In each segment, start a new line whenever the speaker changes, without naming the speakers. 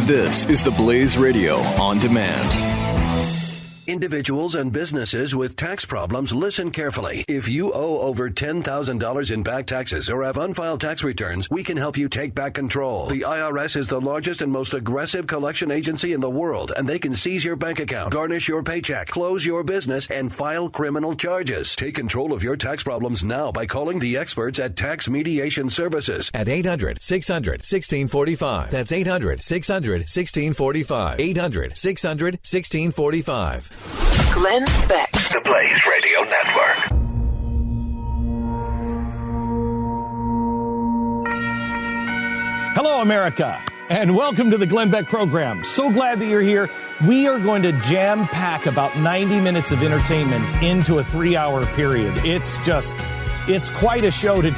This is the Blaze Radio on demand.
Individuals and businesses with tax problems, listen carefully. If you owe over $10,000 in back taxes or have unfiled tax returns, we can help you take back control. The IRS is the largest and most aggressive collection agency in the world, and they can seize your bank account, garnish your paycheck, close your business, and file criminal charges. Take control of your tax problems now by calling the experts at Tax Mediation Services
at 800-600-1645. That's 800-600-1645. 800-600-1645.
Glenn Beck.
The Blaze Radio Network.
Hello, America, and welcome to the Glenn Beck program. So glad that you're here. We are going to jam-pack about 90 minutes of entertainment into a 3-hour period. It's quite a show to...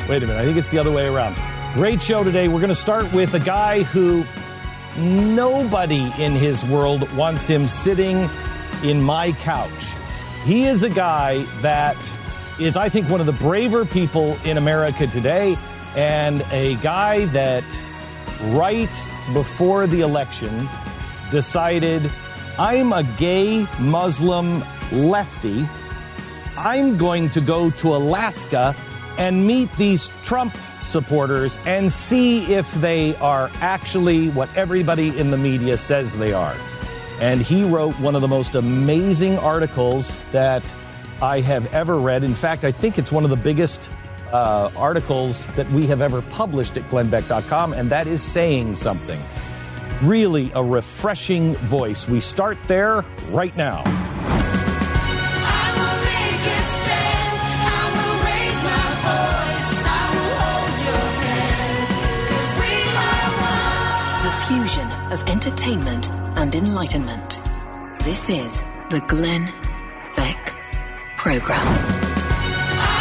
Wait a minute, I think it's the other way around. Great show today. We're going to start with a guy who nobody in his world wants him sitting in my couch. He is a guy that is, I think, one of the braver people in America today, and a guy that right before the election decided, I'm a gay Muslim lefty. I'm going to go to Alaska and meet these Trump supporters and see if they are actually what everybody in the media says they are. And he wrote one of the most amazing articles that I have ever read. In fact, I think it's one of the biggest articles that we have ever published at glennbeck.com, and that is saying something. Really a refreshing voice. We start there right now.
Fusion of entertainment and enlightenment. This is the Glenn Beck program.
I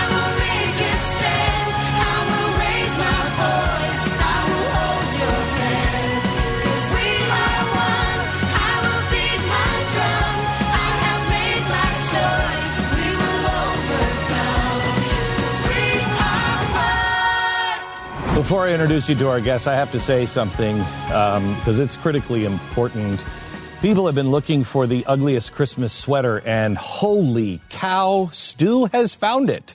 will make a stand. I will raise my voice. I will hold your hand. 'Cause we are one. I will beat my drum. I have made my choice. We will overcome. 'Cause we are one.
Before I introduce you to our guest, I have to say something because it's critically important. People have been looking for the ugliest Christmas sweater, and holy cow, Stu has found it.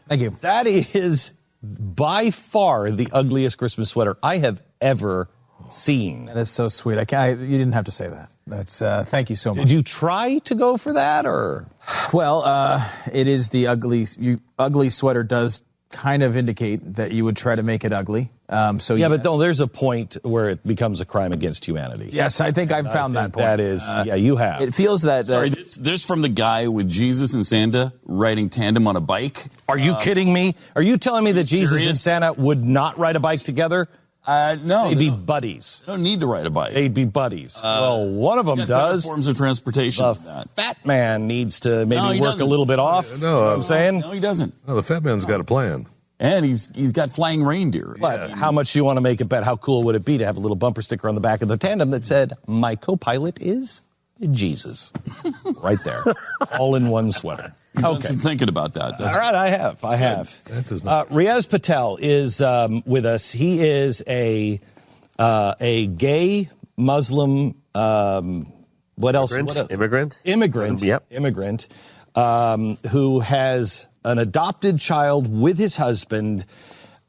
Thank you.
That is by far the ugliest Christmas sweater I have ever seen.
That is so sweet. You didn't have to say that. That's thank you so much.
Did you try to go for that, or?
Well, it is the ugly sweater does kind of indicate that you would try to make it ugly. But no,
there's a point where it becomes a crime against humanity.
Yes, I think I've found that point.
That is, you have.
It feels that...
Sorry, this from the guy with Jesus and Santa riding tandem on a bike?
Are you kidding me? Are you telling me that Jesus
serious?
and Santa would not ride a bike together?
No.
They'd be buddies.
They don't need to ride a bike.
They'd be buddies. Well, one of them does.
Forms of transportation.
The fat man needs to maybe work a little bit off.
No,
you know what I'm saying?
No, he doesn't.
No, the fat man's got a plan.
And he's got flying reindeer.
But how much do you want to make a bet? How cool would it be to have a little bumper sticker on the back of the tandem that said, "My co-pilot is Jesus." Right there. All in one sweater.
You've done some thinking about that.
All right, I have. Riaz Patel is with us. He is a gay Muslim, what else?
Immigrant.
Yep. Immigrant, who has an adopted child with his husband.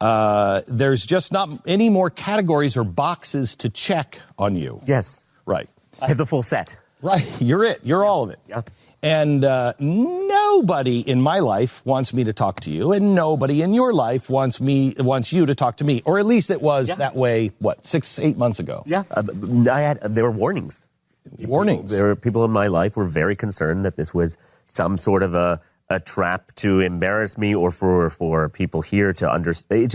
There's just not any more categories or boxes to check on you.
Yes.
Right.
I have the full set.
Right. You're it. You're all of it.
Yeah.
And nobody in my life wants me to talk to you, and nobody in your life wants you to talk to me. Or at least it was that way, 6-8 months ago?
Yeah. There were warnings. There were people in my life who were very concerned that this was some sort of a trap to embarrass me or for people here to understand.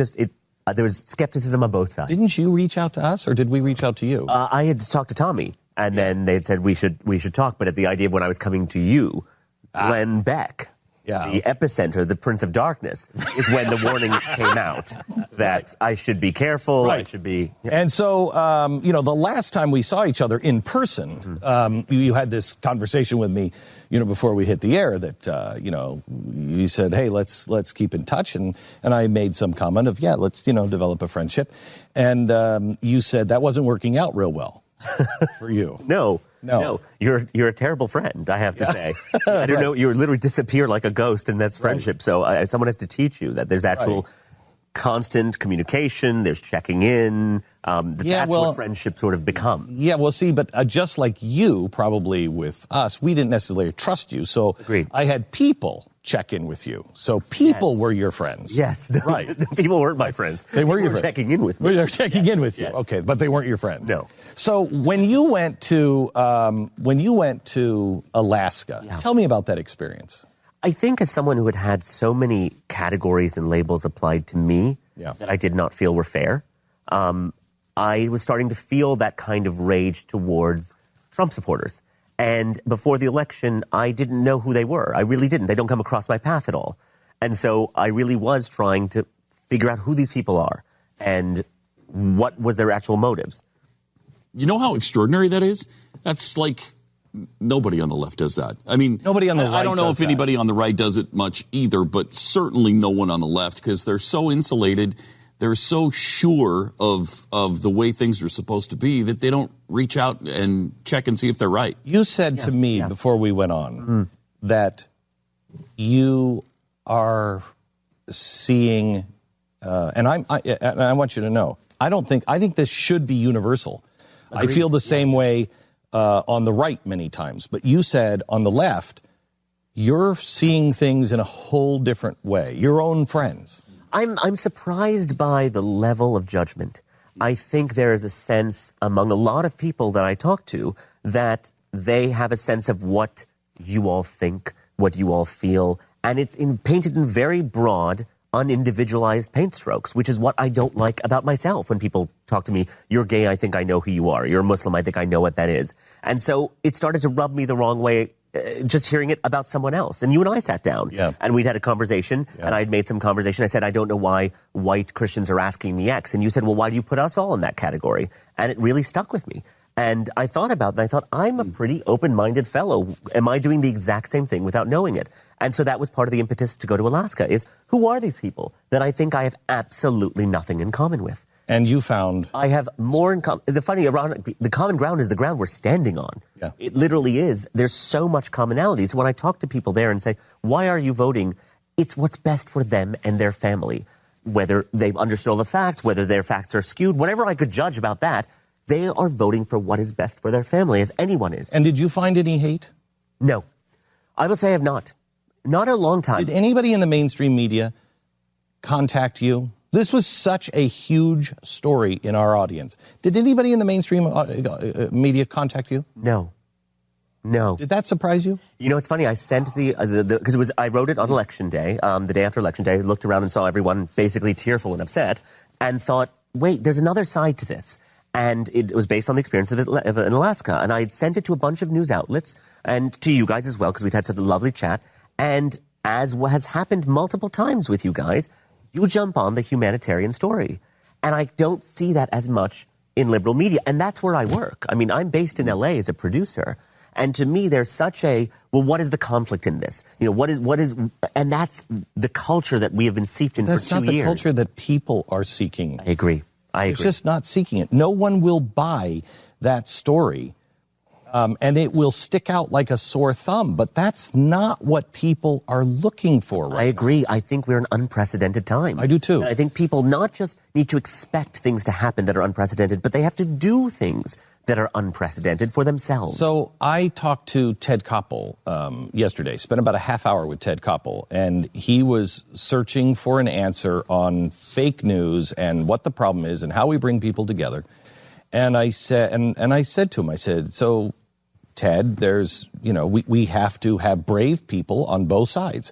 There was skepticism on both sides.
Didn't you reach out to us, or did we reach out to you?
I had talked to Tommy, and then they had said we should talk. But at the idea of when I was coming to you, Glenn Beck, The epicenter, the Prince of Darkness, is when the warnings came out that I should be careful, I should be...
And so, the last time we saw each other in person, you had this conversation with me, before we hit the air that, you said, hey, let's keep in touch. And I made some comment of, let's, develop a friendship. And you said that wasn't working out real well for you.
No. You're a terrible friend, I have to say. I don't know. You literally disappear like a ghost, and that's friendship. Right. So someone has to teach you that there's actual constant communication. There's checking in. That's what friendship sort of becomes.
Yeah, well, see, but just like you, probably with us, we didn't necessarily trust you. So
Agreed.
I had people check in with you. So people were your friends.
Yes.
Right.
People weren't my friends.
They weren't your friends.
Checking in with me.
They were checking in with you.
Yes.
Okay, but they weren't your friend.
No.
So when you went to Alaska, tell me about that experience.
I think as someone who had had so many categories and labels applied to me that I did not feel were fair, I was starting to feel that kind of rage towards Trump supporters. And before the election, I didn't know who they were. I really didn't. They don't come across my path at all. And so I really was trying to figure out who these people are and what was their actual motives.
You know how extraordinary that is? That's like nobody on the left does that. I mean,
nobody on the right.
I don't know if anybody on the right does it much either, but certainly no one on the left, because they're so insulated. They're so sure of the way things are supposed to be that they don't reach out and check and see if they're right.
You said to me before we went on that you are seeing, and I want you to know, I think this should be universal. Agreed. I feel the same way on the right many times, but you said on the left, you're seeing things in a whole different way. Your own friends.
I'm surprised by the level of judgment. I think there is a sense among a lot of people that I talk to that they have a sense of what you all think, what you all feel, and it's painted in very broad, unindividualized paint strokes, which is what I don't like about myself when people talk to me, you're gay, I think I know who you are. You're a Muslim, I think I know what that is. And so it started to rub me the wrong way just hearing it about someone else. And you and I sat down and we'd had a conversation and I'd made some conversation. I said, I don't know why white Christians are asking me X. And you said, well, why do you put us all in that category? And it really stuck with me. And I thought about it, and I thought, I'm a pretty open-minded fellow. Am I doing the exact same thing without knowing it? And so that was part of the impetus to go to Alaska, is who are these people that I think I have absolutely nothing in common with?
And you found...
I have more in common. The common ground is the ground we're standing on.
Yeah.
It literally is. There's so much commonality. So when I talk to people there and say, why are you voting? It's what's best for them and their family. Whether they've understood all the facts, whether their facts are skewed, whatever I could judge about that, they are voting for what is best for their family, as anyone is.
And did you find any hate?
No. I will say I have not. Not in a long time.
Did anybody in the mainstream media contact you? This was such a huge story in our audience. Did anybody in the mainstream media contact you?
No. No.
Did that surprise you?
You know, it's funny. I sent because I wrote it on Election Day, the day after Election Day. I looked around and saw everyone basically tearful and upset and thought, wait, there's another side to this. And it was based on the experience of it in Alaska. And I had sent it to a bunch of news outlets and to you guys as well, because we'd had such a lovely chat. And as has happened multiple times with you guys, you jump on the humanitarian story. And I don't see that as much in liberal media. And that's where I work. I mean, I'm based in LA as a producer. And to me, there's such a, well, what is the conflict in this? You know, what is, and that's the culture that we have been seeped in for 2 years.
That's not the culture that people are seeking.
I agree.
It's just not seeking it. No one will buy that story, and it will stick out like a sore thumb. But that's not what people are looking for right now.
I agree. I think we're in unprecedented times.
I do too.
And I think people not just need to expect things to happen that are unprecedented, but they have to do things that are unprecedented for themselves.
So I talked to Ted Koppel yesterday, spent about a half hour with Ted Koppel, and he was searching for an answer on fake news and what the problem is and how we bring people together. And I said, and I said to him, I said, so Ted, there's, you know, we have to have brave people on both sides.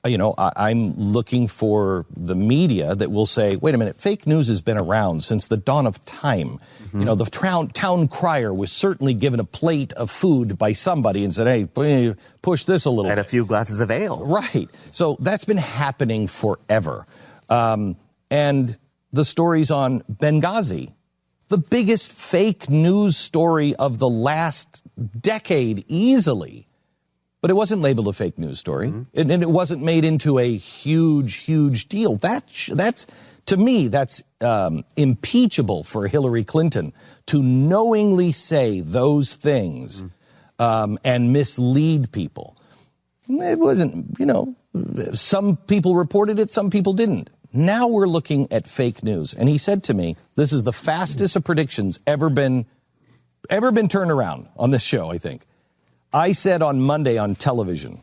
I'm looking for the media that will say, wait a minute, fake news has been around since the dawn of time. The town crier was certainly given a plate of food by somebody and said, hey, push this a little
and
bit.
a few glasses of ale.
Right. So that's been happening forever. And the stories on Benghazi, the biggest fake news story of the last decade easily. But it wasn't labeled a fake news story, and it wasn't made into a huge deal. That's to me, that's impeachable for Hillary Clinton to knowingly say those things and mislead people. It wasn't, some people reported it, some people didn't. Now we're looking at fake news, and he said to me, "This is the fastest a prediction's ever been turned around on this show, I think." I said on Monday on television,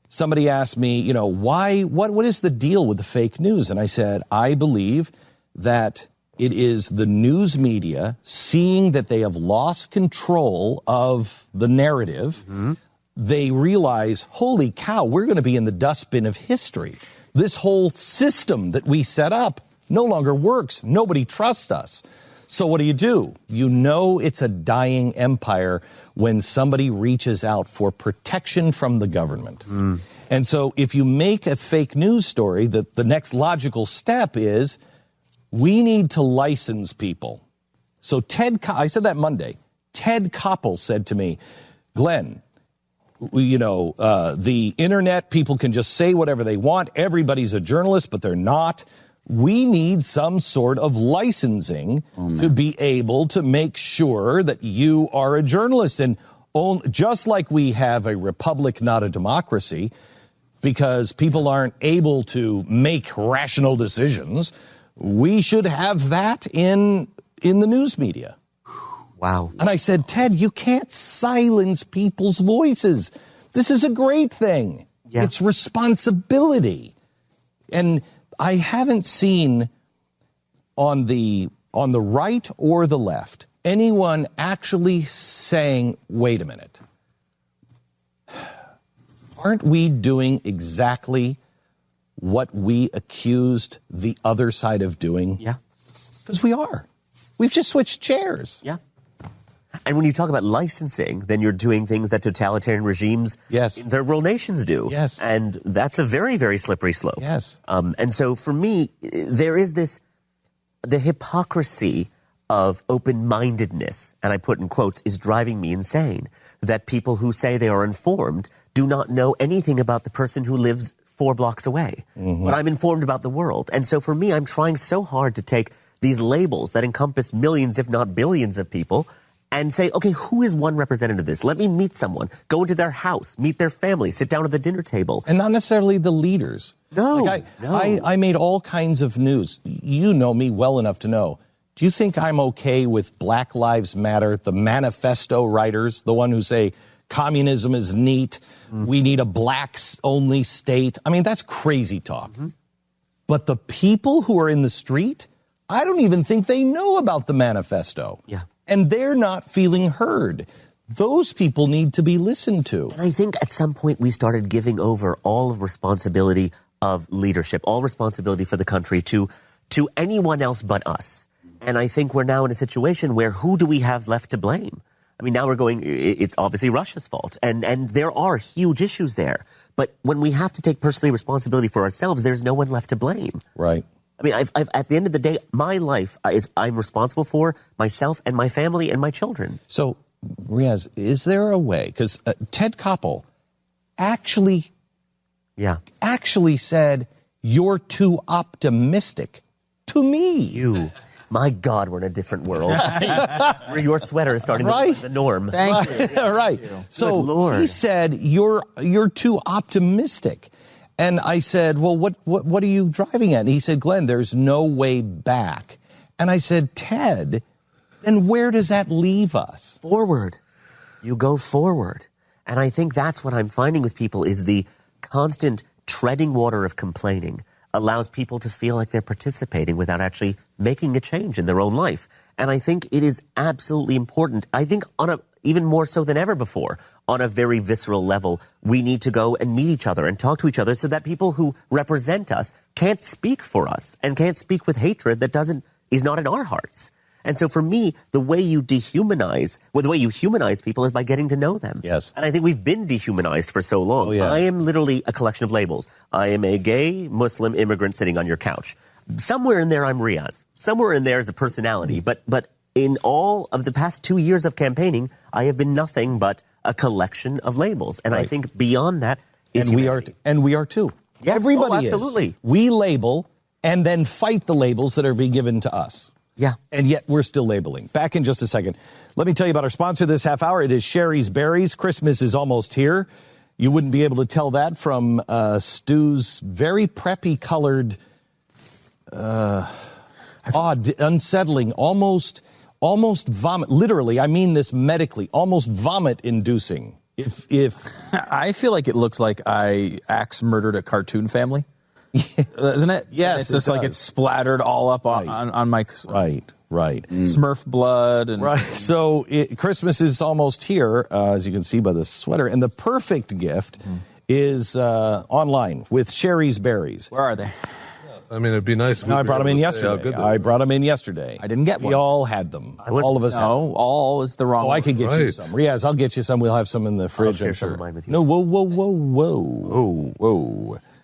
somebody asked me, what is the deal with the fake news? And I said, I believe that it is the news media seeing that they have lost control of the narrative. They realize, holy cow, we're going to be in the dustbin of history. This whole system that we set up no longer works. Nobody trusts us. So what do? You know it's a dying empire when somebody reaches out for protection from the government. And so if you make a fake news story, the next logical step is we need to license people. So I said that Monday. Ted Koppel said to me, Glenn, the internet, people can just say whatever they want. Everybody's a journalist, but they're not. We need some sort of licensing to be able to make sure that you are a journalist. And just like we have a republic, not a democracy, because people aren't able to make rational decisions, we should have that in the news media.
Wow.
And I said, Ted, you can't silence people's voices. This is a great thing. Yeah. It's responsibility. And I haven't seen on the right or the left anyone actually saying, wait a minute, aren't we doing exactly what we accused the other side of doing?
Yeah.
Because we are. We've just switched chairs.
Yeah. And when you talk about licensing, then you're doing things that totalitarian regimes in third world nations do.
Yes.
And that's a very, very slippery slope.
Yes.
And so for me, there is the hypocrisy of open-mindedness, and I put in quotes, is driving me insane. That people who say they are informed do not know anything about the person who lives 4 blocks away. But I'm informed about the world. And so for me, I'm trying so hard to take these labels that encompass millions, if not billions of people, and say, okay, who is one representative of this? Let me meet someone, go into their house, meet their family, sit down at the dinner table.
And not necessarily the leaders.
No,
I made all kinds of news. You know me well enough to know. Do you think I'm okay with Black Lives Matter, the manifesto writers, the one who say communism is neat, we need a blacks-only state? I mean, that's crazy talk. But the people who are in the street, I don't even think they know about the manifesto.
Yeah.
And they're not feeling heard. Those people need to be listened to.
And I think at some point we started giving over all of responsibility of leadership, all responsibility for the country to anyone else but us. And I think we're now in a situation where who do we have left to blame? I mean, now it's obviously Russia's fault. And there are huge issues there. But when we have to take personally responsibility for ourselves, there's no one left to blame.
Right.
I mean, I've at the end of the day, my life I'm responsible for myself and my family and my children.
So, Riaz, is there a way? Because Ted Koppel actually said, you're too optimistic to me.
My God, we're in a different world. Where your sweater is starting to be the norm.
Thank you.
Right. So he said, you're too optimistic. And I said, well, what are you driving at? And he said, Glenn, there's no way back. And I said, Ted, then where does that leave us?
Forward. You go forward. And I think that's what I'm finding with people is the constant treading water of complaining, allows people to feel like they're participating without actually making a change in their own life. And I think it is absolutely important. I think even more so than ever before, on a very visceral level, we need to go and meet each other and talk to each other so that people who represent us can't speak for us and can't speak with hatred that is not in our hearts. And so for me, the way you humanize people is by getting to know them.
Yes.
And I think we've been dehumanized for so long.
Oh, yeah.
I am literally a collection of labels. I am a gay Muslim immigrant sitting on your couch. Somewhere in there, I'm Riaz. Somewhere in there is a personality. But in all of the past 2 years of campaigning, I have been nothing but a collection of labels. And I think beyond that is humanity.
We are too.
Yes.
Everybody
absolutely.
is. We label and then fight the labels that are being given to us.
Yeah.
And yet we're still labeling. Back in just a second. Let me tell you about our sponsor this half hour. It is Sherry's Berries. Christmas is almost here. You wouldn't be able to tell that from Stu's very preppy colored, odd, unsettling, almost vomit. Literally, I mean this medically, almost vomit-inducing. If
I feel like it looks like I axe murdered a cartoon family. Isn't it?
Yes,
it's just like it's splattered all up on my
right.
Smurf blood and
right. So Christmas is almost here, as you can see by the sweater, and the perfect gift is online with Sherry's Berries.
Where are they?
I mean, it'd be nice. If
I brought them in yesterday. I didn't
get one.
We all had them. All of us.
No, all is the wrong.
Oh, I could get you
Right.
some. Riaz, I'll get you some. We'll have some in the fridge. I'm sure. No, whoa.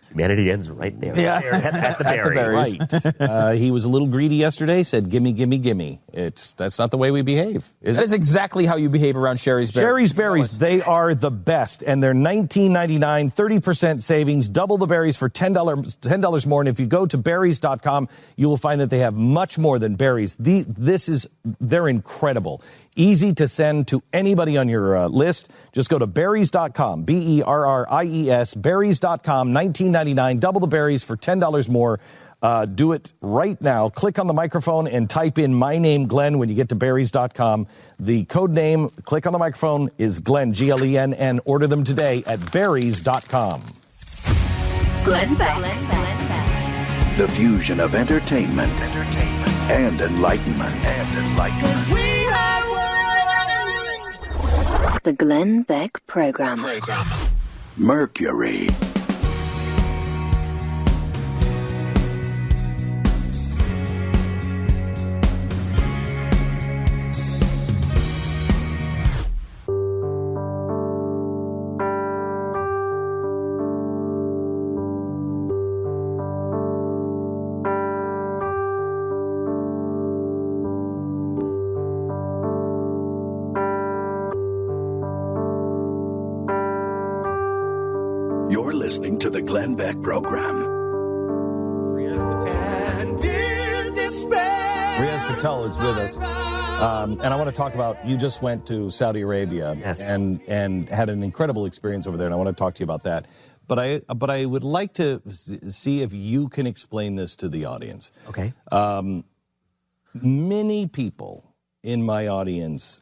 Humanity ends right there.
Yeah.
At the berry.
Right. He was a little greedy yesterday, said, gimme, gimme, gimme. That's not the way we behave, is
That
it?
is exactly how you behave around Sherry's Berries.
Sherry's Berries, they are the best, and they're $19.99, 30% savings, double the berries for $10 more, and if you go to berries.com, you will find that they have much more than berries. They're incredible. Easy to send to anybody on your list. Just go to berries.com, BERRIES, berries.com, $19.99, double the berries for $10 more. Do it right now. Click on the microphone and type in my name, Glenn, when you get to berries.com. The code name, click on the microphone, is Glenn, Glenn. Order them today at berries.com.
Glenn Beck.
The fusion of entertainment and enlightenment.
We are one.
The Glenn Beck Program.
Mercury. You're listening to the Glenn Beck Program.
Riaz Patel is with us. And I want to talk about, you just went to Saudi Arabia and had an incredible experience over there, and I want to talk to you about that. But I would like to see if you can explain this to the audience.
Okay.
Many people in my audience,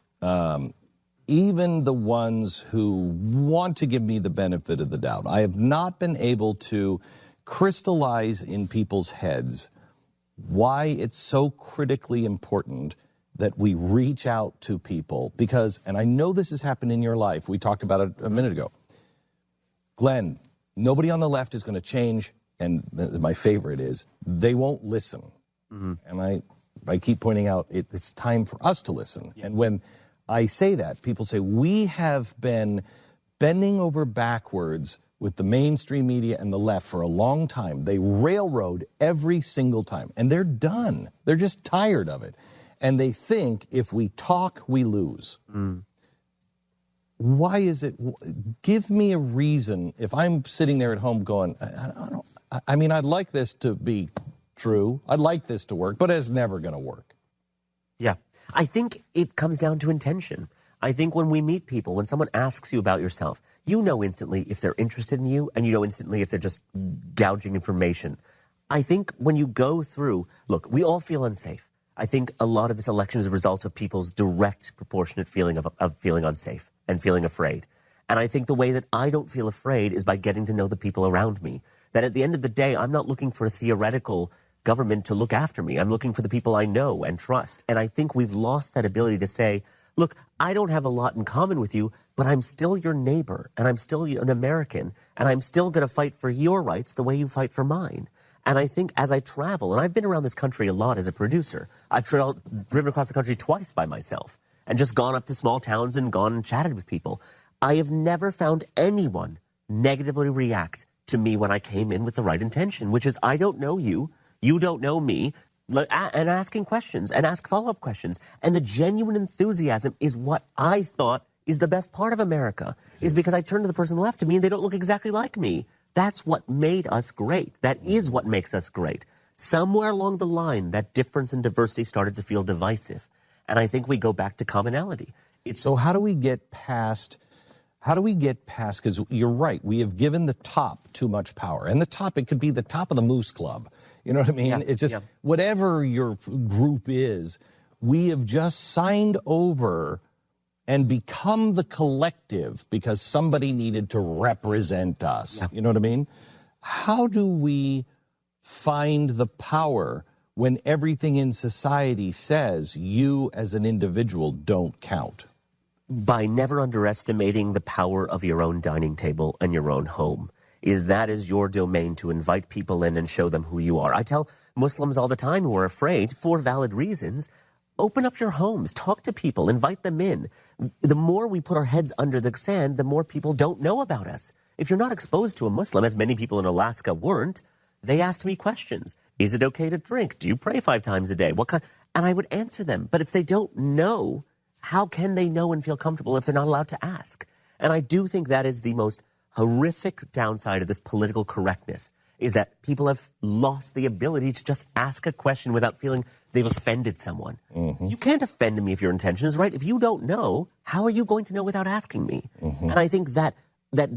even the ones who want to give me the benefit of the doubt, I have not been able to crystallize in people's heads why it's so critically important that we reach out to people. Because, and I know this has happened in your life, we talked about it a minute ago. Glenn, nobody on the left is going to change, and my favorite is, they won't listen. Mm-hmm. And I keep pointing out, it's time for us to listen. Yeah. And when I say that, people say, we have been bending over backwards with the mainstream media and the left for a long time. They railroad every single time, and they're done. They're just tired of it. And they think if we talk, we lose. Mm. Why is it? Give me a reason. If I'm sitting there at home going, I mean, I'd like this to be true. I'd like this to work, but it's never going to work.
Yeah. I think it comes down to intention. I think when we meet people, when someone asks you about yourself, you know instantly if they're interested in you, and you know instantly if they're just gouging information. I think when you go through, look, we all feel unsafe. I think a lot of this election is a result of people's direct, proportionate feeling of feeling unsafe and feeling afraid. And I think the way that I don't feel afraid is by getting to know the people around me. That at the end of the day, I'm not looking for a theoretical government to look after me. I'm looking for the people I know and trust. And I think we've lost that ability to say, look, I don't have a lot in common with you, but I'm still your neighbor, and I'm still an American, and I'm still going to fight for your rights the way you fight for mine. And I think as I travel, and I've been around this country a lot as a producer, I've driven across the country twice by myself and just gone up to small towns and gone and chatted with people. I have never found anyone negatively react to me when I came in with the right intention, which is I don't know you, you don't know me, and asking questions and ask follow-up questions. And the genuine enthusiasm is what I thought is the best part of America, is because I turn to the person left to me and they don't look exactly like me. That's what made us great. That is what makes us great. Somewhere along the line, that difference and diversity started to feel divisive. And I think we go back to commonality.
So how do we get past, because you're right, we have given the top too much power. And the top, it could be the top of the Moose Club. You know what I mean?
Yeah,
it's just whatever your group is, we have just signed over and become the collective because somebody needed to represent us. Yeah. You know what I mean? How do we find the power when everything in society says you as an individual don't count?
By never underestimating the power of your own dining table and your own home. That is your domain to invite people in and show them who you are. I tell Muslims all the time who are afraid, for valid reasons, open up your homes, talk to people, invite them in. The more we put our heads under the sand, the more people don't know about us. If you're not exposed to a Muslim, as many people in Alaska weren't, they asked me questions. Is it okay to drink? Do you pray 5 times a day? What kind? And I would answer them. But if they don't know, how can they know and feel comfortable if they're not allowed to ask? And I do think that is the most horrific downside of this political correctness, is that people have lost the ability to just ask a question without feeling they've offended someone. Mm-hmm. You can't offend me if your intention is right. If you don't know, how are you going to know without asking me? Mm-hmm. And I think that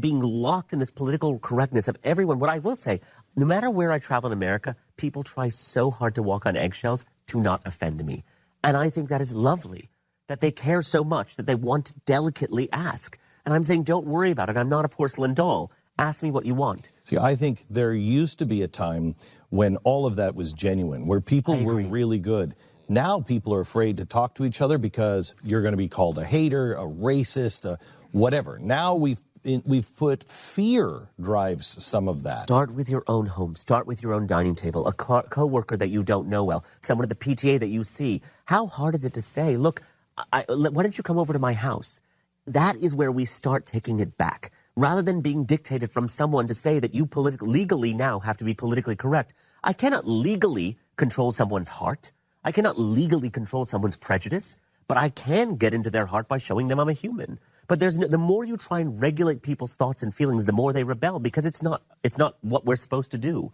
being locked in this political correctness of everyone, what I will say, no matter where I travel in America, people try so hard to walk on eggshells to not offend me. And I think that is lovely, that they care so much that they want to delicately ask. And I'm saying, don't worry about it. I'm not a porcelain doll. Ask me what you want.
See, I think there used to be a time when all of that was genuine, where people were really good. Now people are afraid to talk to each other because you're going to be called a hater, a racist, a whatever. Now we've put fear drives some of that.
Start with your own home. Start with your own dining table. A co-worker that you don't know well. Someone at the PTA that you see. How hard is it to say, look, why don't you come over to my house? That is where we start taking it back. Rather than being dictated from someone to say that you legally now have to be politically correct. I cannot legally control someone's heart. I cannot legally control someone's prejudice. But I can get into their heart by showing them I'm a human. But the more you try and regulate people's thoughts and feelings, the more they rebel, because it's not what we're supposed to do.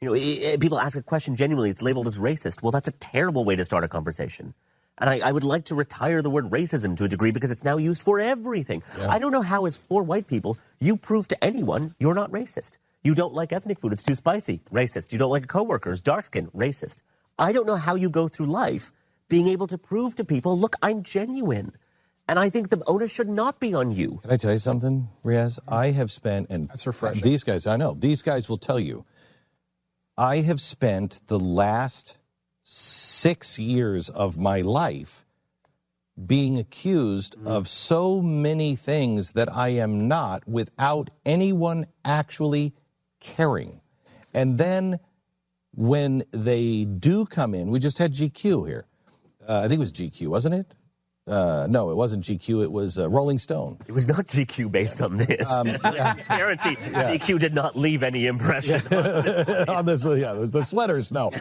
You know, people ask a question genuinely, it's labeled as racist. Well, that's a terrible way to start a conversation. And I would like to retire the word racism to a degree because it's now used for everything. Yeah. I don't know how, as 4 white people, you prove to anyone you're not racist. You don't like ethnic food, it's too spicy, racist. You don't like a coworker, it's dark skin, racist. I don't know how you go through life being able to prove to people, look, I'm genuine. And I think the onus should not be on you.
Can I tell you something, Riaz? I have spent, and that's refreshing. These guys, I know, these guys will tell you, I have spent the last 6 years of my life being accused of so many things that I am not without anyone actually caring. And then when they do come in, we just had GQ here. I think it was GQ, wasn't it? No, it wasn't GQ. It was Rolling Stone.
It was not GQ based on this. Guarantee GQ did not leave any impression on this.
The sweaters, no.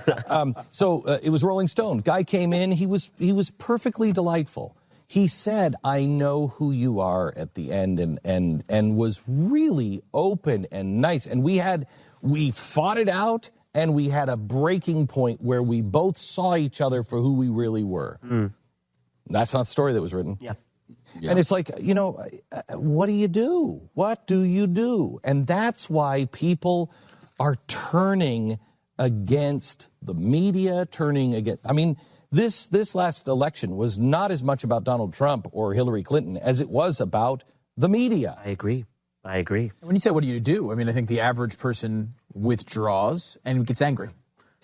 So it was Rolling Stone. Guy came in. He was perfectly delightful. He said, "I know who you are" at the end, and was really open and nice. And we fought it out, and we had a breaking point where we both saw each other for who we really were. Mm. That's not the story that was written.
Yeah.
And it's like, what do you do? What do you do? And that's why people are turning against the media, turning against... I mean, this last election was not as much about Donald Trump or Hillary Clinton as it was about the media.
I agree.
When you say, what do you do? I mean, I think the average person withdraws and gets angry.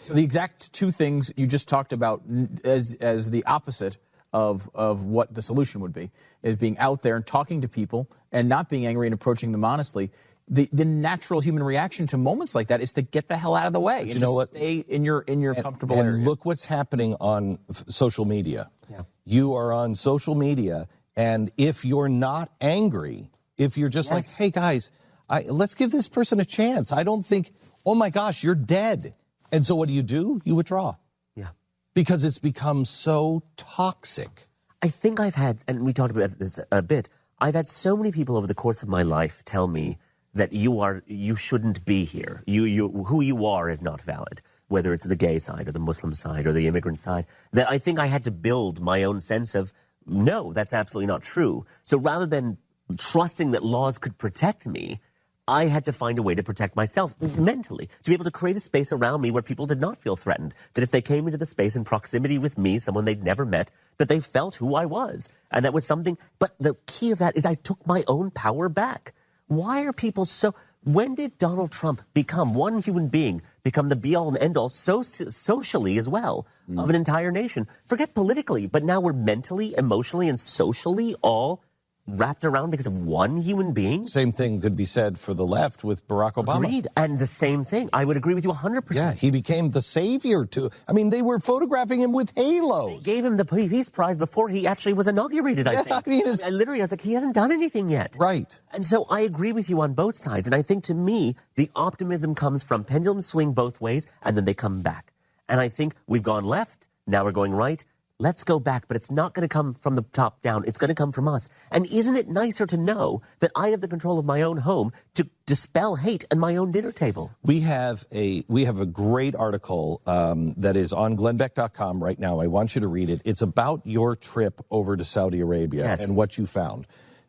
So the exact two things you just talked about as the opposite of what the solution would be, is being out there and talking to people and not being angry and approaching them honestly. The natural human reaction to moments like that is to get the hell out of the way and
you know what?
stay in your comfortable
and
area.
Look what's happening on social media.
Yeah.
You are on social media, and if you're not angry, if you're just like, hey guys, let's give this person a chance. I don't think, oh my gosh, you're dead. And so what do? You withdraw.
Yeah.
Because it's become so toxic.
I think I've had, and we talked about this a bit, I've had so many people over the course of my life tell me that you shouldn't be here. Who you are is not valid, whether it's the gay side or the Muslim side or the immigrant side, that I think I had to build my own sense of, no, that's absolutely not true. So rather than trusting that laws could protect me, I had to find a way to protect myself mentally, to be able to create a space around me where people did not feel threatened, that if they came into the space in proximity with me, someone they'd never met, that they felt who I was. And that was something, but the key of that is I took my own power back. Why are people so... When did Donald Trump become one human being, become the be-all and end-all socially as well of an entire nation? Forget politically, but now we're mentally, emotionally, and socially all wrapped around because of one human being?
Same thing could be said for the left with Barack Obama.
Agreed. And the same thing. I would agree with you 100%.
Yeah, he became the savior to... I mean, they were photographing him with halos.
They gave him the Peace Prize before he actually was inaugurated, I think.
I mean,
I literally, I was like, he hasn't done anything yet.
Right.
And so I agree with you on both sides. And I think to me, the optimism comes from pendulums swing both ways, and then they come back. And I think we've gone left, now we're going right. Let's go back, but it's not going to come from the top down. It's going to come from us. And isn't it nicer to know that I have the control of my own home to dispel hate at my own dinner table?
We have a great article that is on glennbeck.com right now. I want you to read it. It's about your trip over to Saudi Arabia and what you found.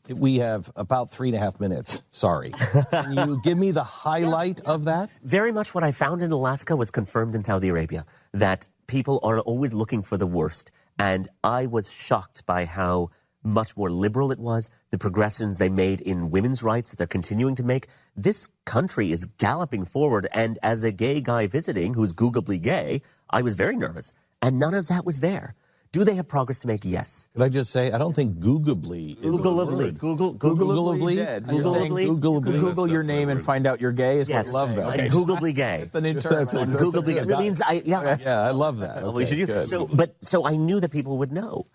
We have about 3.5 minutes. Sorry. Can you give me the highlight of that?
Very much what I found in Alaska was confirmed in Saudi Arabia, that people are always looking for the worst. And I was shocked by how much more liberal it was, the progressions they made in women's rights that they're continuing to make. This country is galloping forward. And as a gay guy visiting, who's Googleably gay, I was very nervous. And none of that was there. Do they have progress to make? Yes.
Could I just say, I don't think Googleably is
Googleably.
Googleably dead. You're saying Google your name and find out you're gay is what you're saying.
that.
Okay. Googleably gay.
It's an internal.
Googleably gay. That means
Yeah, I love that.
Well, we should use. So I knew that people would know.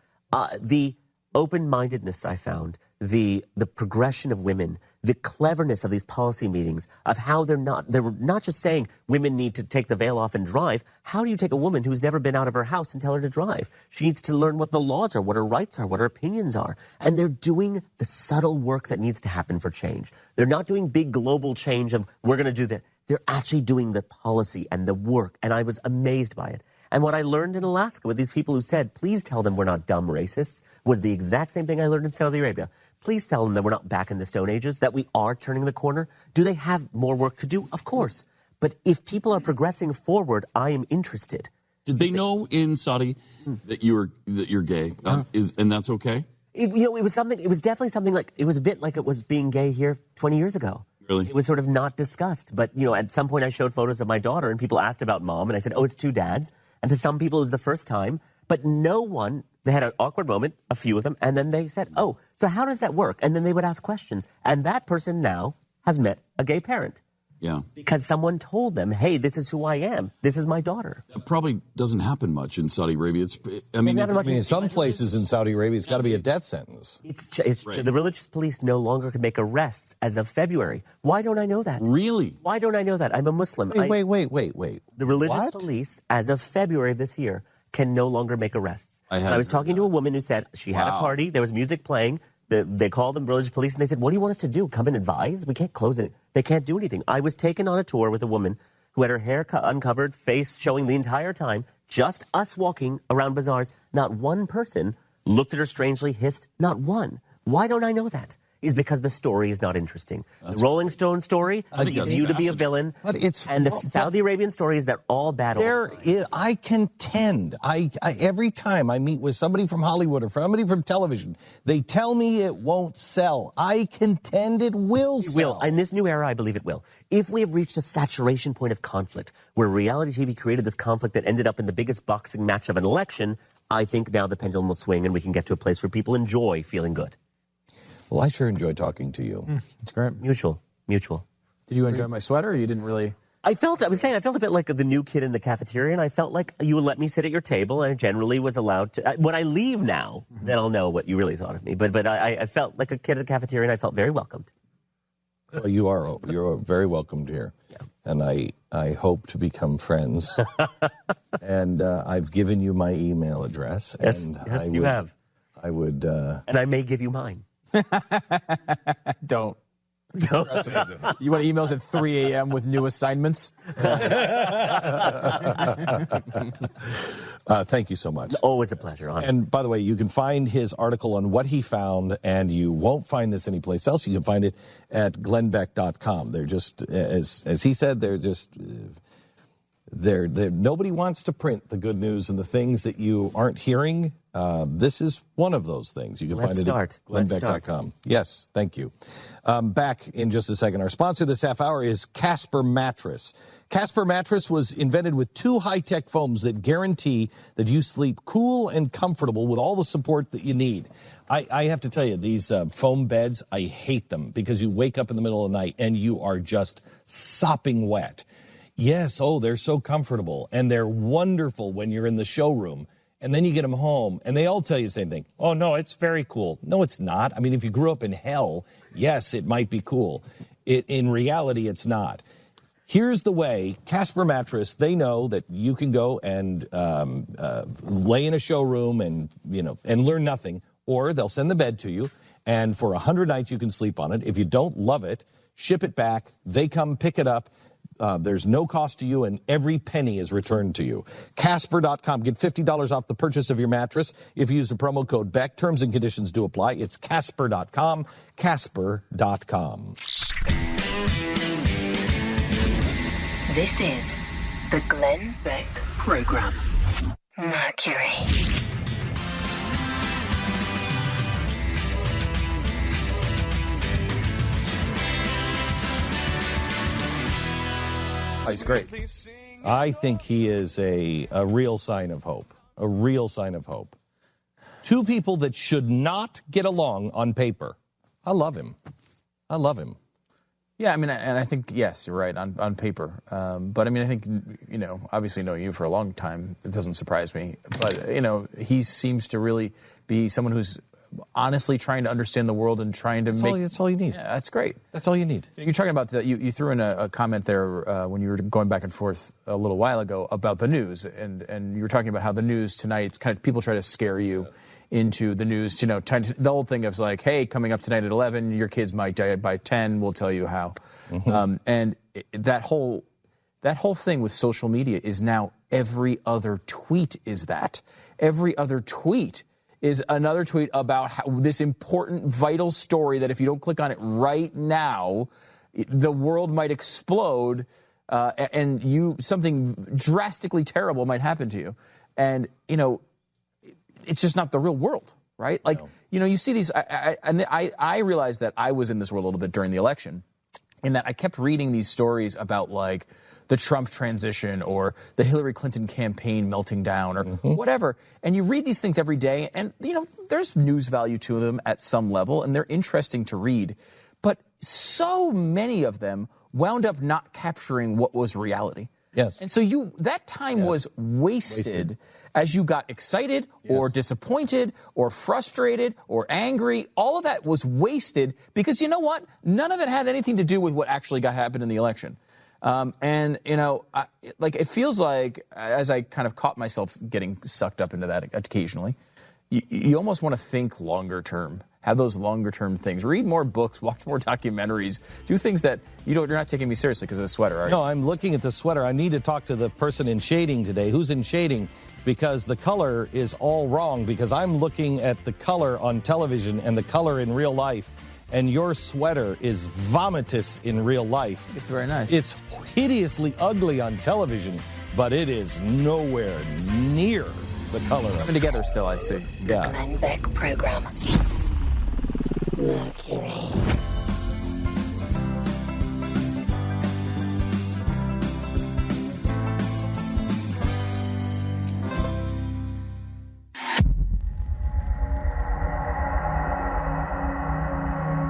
The open-mindedness I found, the progression of women, the cleverness of these policy meetings, of how they were not just saying women need to take the veil off and drive. How do you take a woman who's never been out of her house and tell her to drive? She needs to learn what the laws are, what her rights are, what her opinions are. And they're doing the subtle work that needs to happen for change. They're not doing big global change of we're going to do that. They're actually doing the policy and the work. And I was amazed by it. And what I learned in Alaska with these people who said, please tell them we're not dumb racists, was the exact same thing I learned in Saudi Arabia. Please tell them that we're not back in the Stone Ages, that we are turning the corner. Do they have more work to do? Of course. But if people are progressing forward, I am interested.
Did they know in Saudi that you're gay? And that's okay?
It was definitely something like, it was a bit like it was being gay here 20 years ago.
Really?
It was sort of not discussed. But, at some point I showed photos of my daughter and people asked about mom and I said, oh, it's two dads. And to some people it was the first time. But no one, they had an awkward moment, a few of them, and then they said, oh, so how does that work? And then they would ask questions. And that person now has met a gay parent.
Yeah.
Because someone told them, hey, this is who I am. This is my daughter.
That probably doesn't happen much in Saudi Arabia.
In some places in Saudi Arabia, it's got to be a death sentence.
The religious police no longer can make arrests as of February. Why don't I know that?
Really?
Why don't I know that? I'm a Muslim.
Wait.
The religious police, as of February of this year, can no longer make arrests. I was talking to a woman who said she had a party, there was music playing, they called them religious police, and they said, what do you want us to do? Come and advise? We can't close it. They can't do anything. I was taken on a tour with a woman who had her hair uncovered, face showing the entire time, just us walking around bazaars. Not one person looked at her strangely, hissed. Not one. Why don't I know that? is because the story is not interesting. The Rolling Stone story gives you to be a villain, and the Saudi Arabian story is that all bad.
I contend. I every time I meet with somebody from Hollywood or somebody from television, they tell me it won't sell. I contend it will sell.
It will. In this new era, I believe it will. If we have reached a saturation point of conflict, where reality TV created this conflict that ended up in the biggest boxing match of an election, I think now the pendulum will swing and we can get to a place where people enjoy feeling good.
Well, I sure enjoy talking to you.
It's great.
Mutual.
Did you enjoy my sweater, or you didn't really?
I felt a bit like the new kid in the cafeteria, and I felt like you would let me sit at your table, and I generally was allowed to. When I leave now, then I'll know what you really thought of me. But I felt like a kid at the cafeteria, and I felt very welcomed.
Well, you're very welcomed here, and I hope to become friends. And I've given you my email address.
Yes,
and
you have.
I would,
and I may give you mine.
Don't. You want emails at 3 a.m. with new assignments?
Thank you so much.
Always a pleasure, honestly.
And by the way, you can find his article on what he found, and you won't find this anyplace else. You can find it at glennbeck.com. They're just, as he said, they're just... nobody wants to print the good news and the things that you aren't hearing. This is one of those things. You can find it at glennbeck.com. Yes, thank you. Back in just a second. Our sponsor this half hour is Casper Mattress. Casper Mattress was invented with 2 high-tech foams that guarantee that you sleep cool and comfortable with all the support that you need. I have to tell you, these foam beds, I hate them because you wake up in the middle of the night and you are just sopping wet. Yes, they're so comfortable, and they're wonderful when you're in the showroom. And then you get them home, and they all tell you the same thing. Oh, no, it's very cool. No, it's not. I mean, if you grew up in hell, yes, it might be cool. In reality, it's not. Here's the way. Casper Mattress, they know that you can go and lay in a showroom and learn nothing, or they'll send the bed to you, and for 100 nights you can sleep on it. If you don't love it, ship it back. They come pick it up. There's no cost to you, and every penny is returned to you. Casper.com. Get $50 off the purchase of your mattress if you use the promo code Beck. Terms and conditions do apply. It's Casper.com. Casper.com.
This is the Glenn Beck Program. Mercury.
He's great.
I think he is a real sign of hope. A real sign of hope. 2 people that should not get along on paper. I love him.
Yeah, I mean, and I think, yes, you're right, on paper. But, I mean, I think, obviously knowing you for a long time, it doesn't surprise me. But, he seems to really be someone who's honestly trying to understand the world and trying to
that's all you need.
Yeah, that's great.
That's all you need.
You're talking about, you threw in a comment there when you were going back and forth a little while ago about the news. And you were talking about how the news tonight, kind of people try to scare you into the news, the whole thing of like, hey, coming up tonight at 11, your kids might die by 10, we'll tell you how. Mm-hmm. And that whole thing with social media is now every other tweet is that. Every other tweet is another tweet about this important, vital story that if you don't click on it right now, the world might explode and something drastically terrible might happen to you. And, it's just not the real world, right? Like, you see these, I realized that I was in this world a little bit during the election, in that I kept reading these stories about, like, the Trump transition or the Hillary Clinton campaign melting down or whatever. And you read these things every day, and, there's news value to them at some level, and they're interesting to read. But so many of them wound up not capturing what was reality.
Yes.
And so that time was wasted as you got excited or disappointed or frustrated or angry. All of that was wasted because you know what? None of it had anything to do with what actually happened in the election. It feels like, as I kind of caught myself getting sucked up into that occasionally, you almost want to think longer term, have those longer term things, read more books, watch more documentaries, do things that you're not taking me seriously because of the sweater, are you?
No, I'm looking at the sweater. I need to talk to the person in shading today. Who's in shading? Because the color is all wrong, because I'm looking at the color on television and the color in real life. and your sweater is vomitous in real life.
It's very nice.
It's hideously ugly on television, but it is nowhere near the color of it.
Coming together still, I see.
The Glenn Beck Program. Mercury.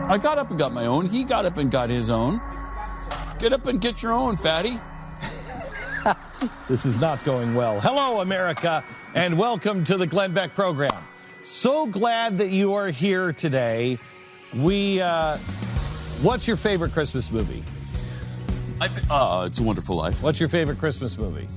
I got up and got my own. He got up and got his own. Get up and get your own, fatty.
This is not going well. Hello, America, and welcome to the Glenn Beck program. So glad that you are here today. What's your favorite Christmas movie?
It's a Wonderful Life.
What's your favorite Christmas movie?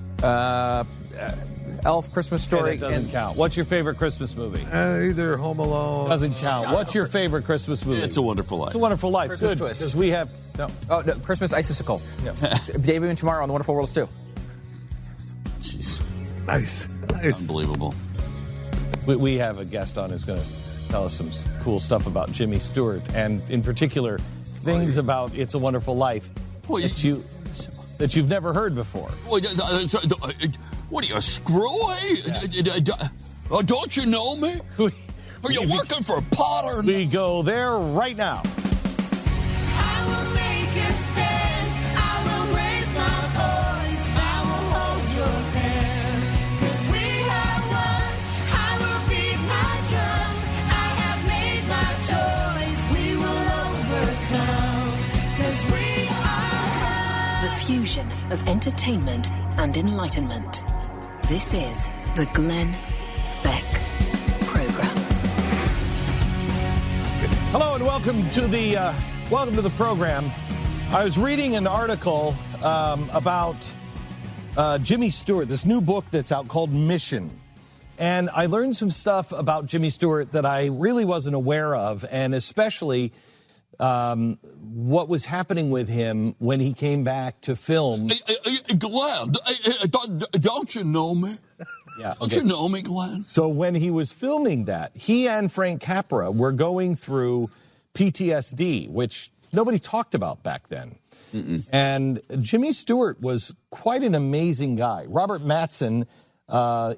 Elf, Christmas Story.
It doesn't count. What's your favorite Christmas movie?
Either Home Alone.
Doesn't count. What's your favorite Christmas movie?
It's a Wonderful Life.
It's a Wonderful Life.
Christmas
Good,
Twist.
because we have no.
Oh, no, Christmas Icicle.
Yeah.
David and Tomorrow on The Wonderful World too.
Jeez.
Nice.
Unbelievable.
We have a guest on who's going to tell us some cool stuff about Jimmy Stewart, and in particular, things about It's a Wonderful Life that you've never heard before.
What are you, a screw? Don't you know me? Are you working for Potter?
We go there right now.
I will make a stand. I will raise my voice. I will hold your hand. 'Cause we are one. I will beat my drum. I have made my choice. We will overcome. 'Cause we are one.
The fusion of entertainment and enlightenment. This is the Glenn Beck Program.
Hello and welcome to the program. I was reading an article about Jimmy Stewart, this new book that's out called Mission. And I learned some stuff about Jimmy Stewart that I really wasn't aware of, and especially what was happening with him when he came back to film.
Glenn, don't you know me?
Yeah,
Don't you know me, Glenn?
So when he was filming that, he and Frank Capra were going through PTSD, which nobody talked about back then. And Jimmy Stewart was quite an amazing guy. Robert Mattson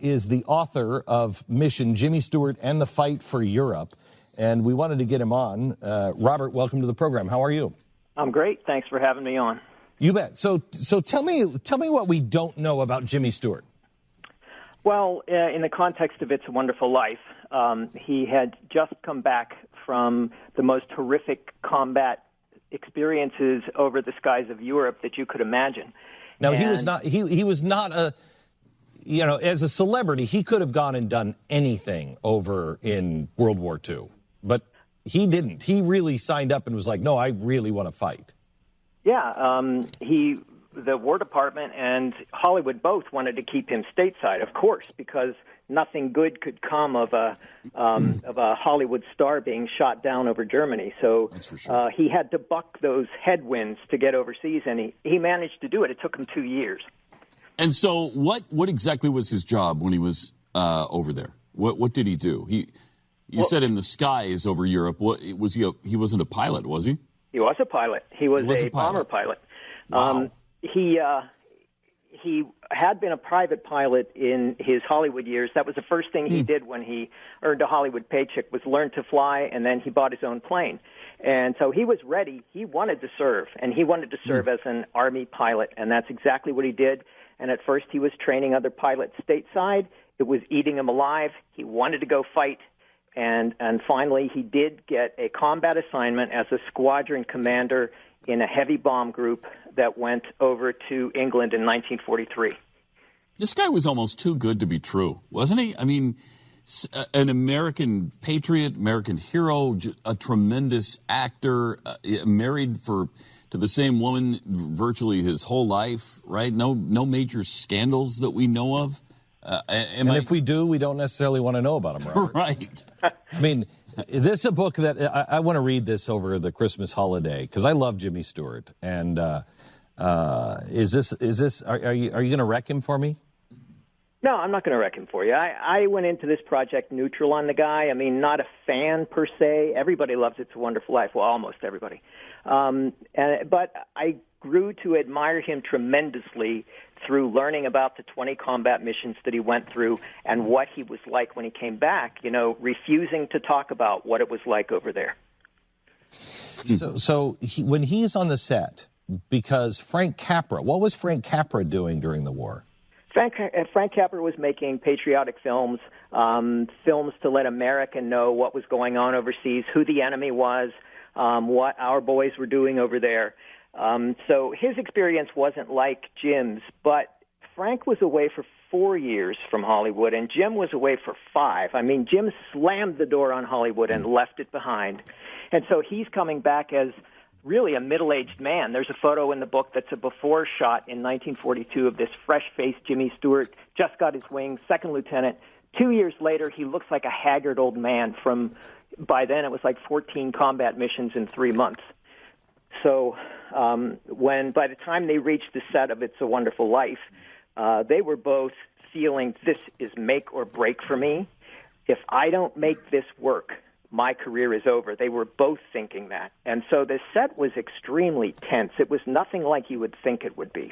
is the author of Mission, Jimmy Stewart and the Fight for Europe. And we wanted to get him on. Robert, welcome to the program. How are you?
I'm great. Thanks for having me on.
You bet. So tell me what we don't know about Jimmy Stewart.
Well, in the context of It's a Wonderful Life, he had just come back from the most horrific combat experiences over the skies of Europe that you could imagine.
Now, he was not a, as a celebrity, he could have gone and done anything over in World War II, but he didn't. He really signed up and was like, no, I really want to fight. Yeah, the War Department and Hollywood both wanted to keep him stateside, of course, because nothing good could come of a Hollywood star being shot down over Germany. So he had to buck those headwinds to get overseas, and he managed to do it. It took him 2 years. And so what exactly was his job when he was over there? What did he do? You said in the skies over Europe. What was he? He wasn't a pilot, was he? He was a pilot. He was a bomber pilot.
Wow.
He had been a private pilot in his Hollywood years. That was the first thing he did when he earned a Hollywood paycheck, was learn to fly, and then he bought his own plane. And so he was ready. He wanted to serve, and he wanted to serve as an Army pilot, and that's exactly what he did. And at first he was training other pilots stateside. It was eating him alive. He wanted to go fight. And finally, he did get a combat assignment as a squadron commander in a heavy bomb group that went over to England in 1943.
This guy was almost too good to be true, wasn't he? I mean, an American patriot, American hero, a tremendous actor, married to the same woman virtually his whole life, right? No major scandals that we know of. If we do, we don't necessarily want to know about him, Robert. Right. I mean, this is a book that I want to read this over the Christmas holiday because I love Jimmy Stewart. And are you going to wreck him for me?
No, I'm not going to wreck him for you. I went into this project neutral on the guy. I mean, not a fan per se. Everybody loves It's a Wonderful Life. Well, almost everybody. But I grew to admire him tremendously through learning about the 20 combat missions that he went through and what he was like when he came back, refusing to talk about what it was like over there.
So when he's on the set, because Frank Capra, what was Frank Capra doing during the war?
Frank Capra was making patriotic films, films to let America know what was going on overseas, who the enemy was, what our boys were doing over there. So his experience wasn't like Jim's, but Frank was away for 4 years from Hollywood, and Jim was away for 5. I mean, Jim slammed the door on Hollywood and left it behind. And so he's coming back as really a middle-aged man. There's a photo in the book that's a before shot in 1942 of this fresh-faced Jimmy Stewart, just got his wings, second lieutenant. 2 years later, he looks like a haggard old man from, by then it was like 14 combat missions in 3 months. So by the time they reached the set of It's a Wonderful Life, they were both feeling this is make or break for me. If I don't make this work, my career is over. They were both thinking that. And so the set was extremely tense. It was nothing like you would think it would be.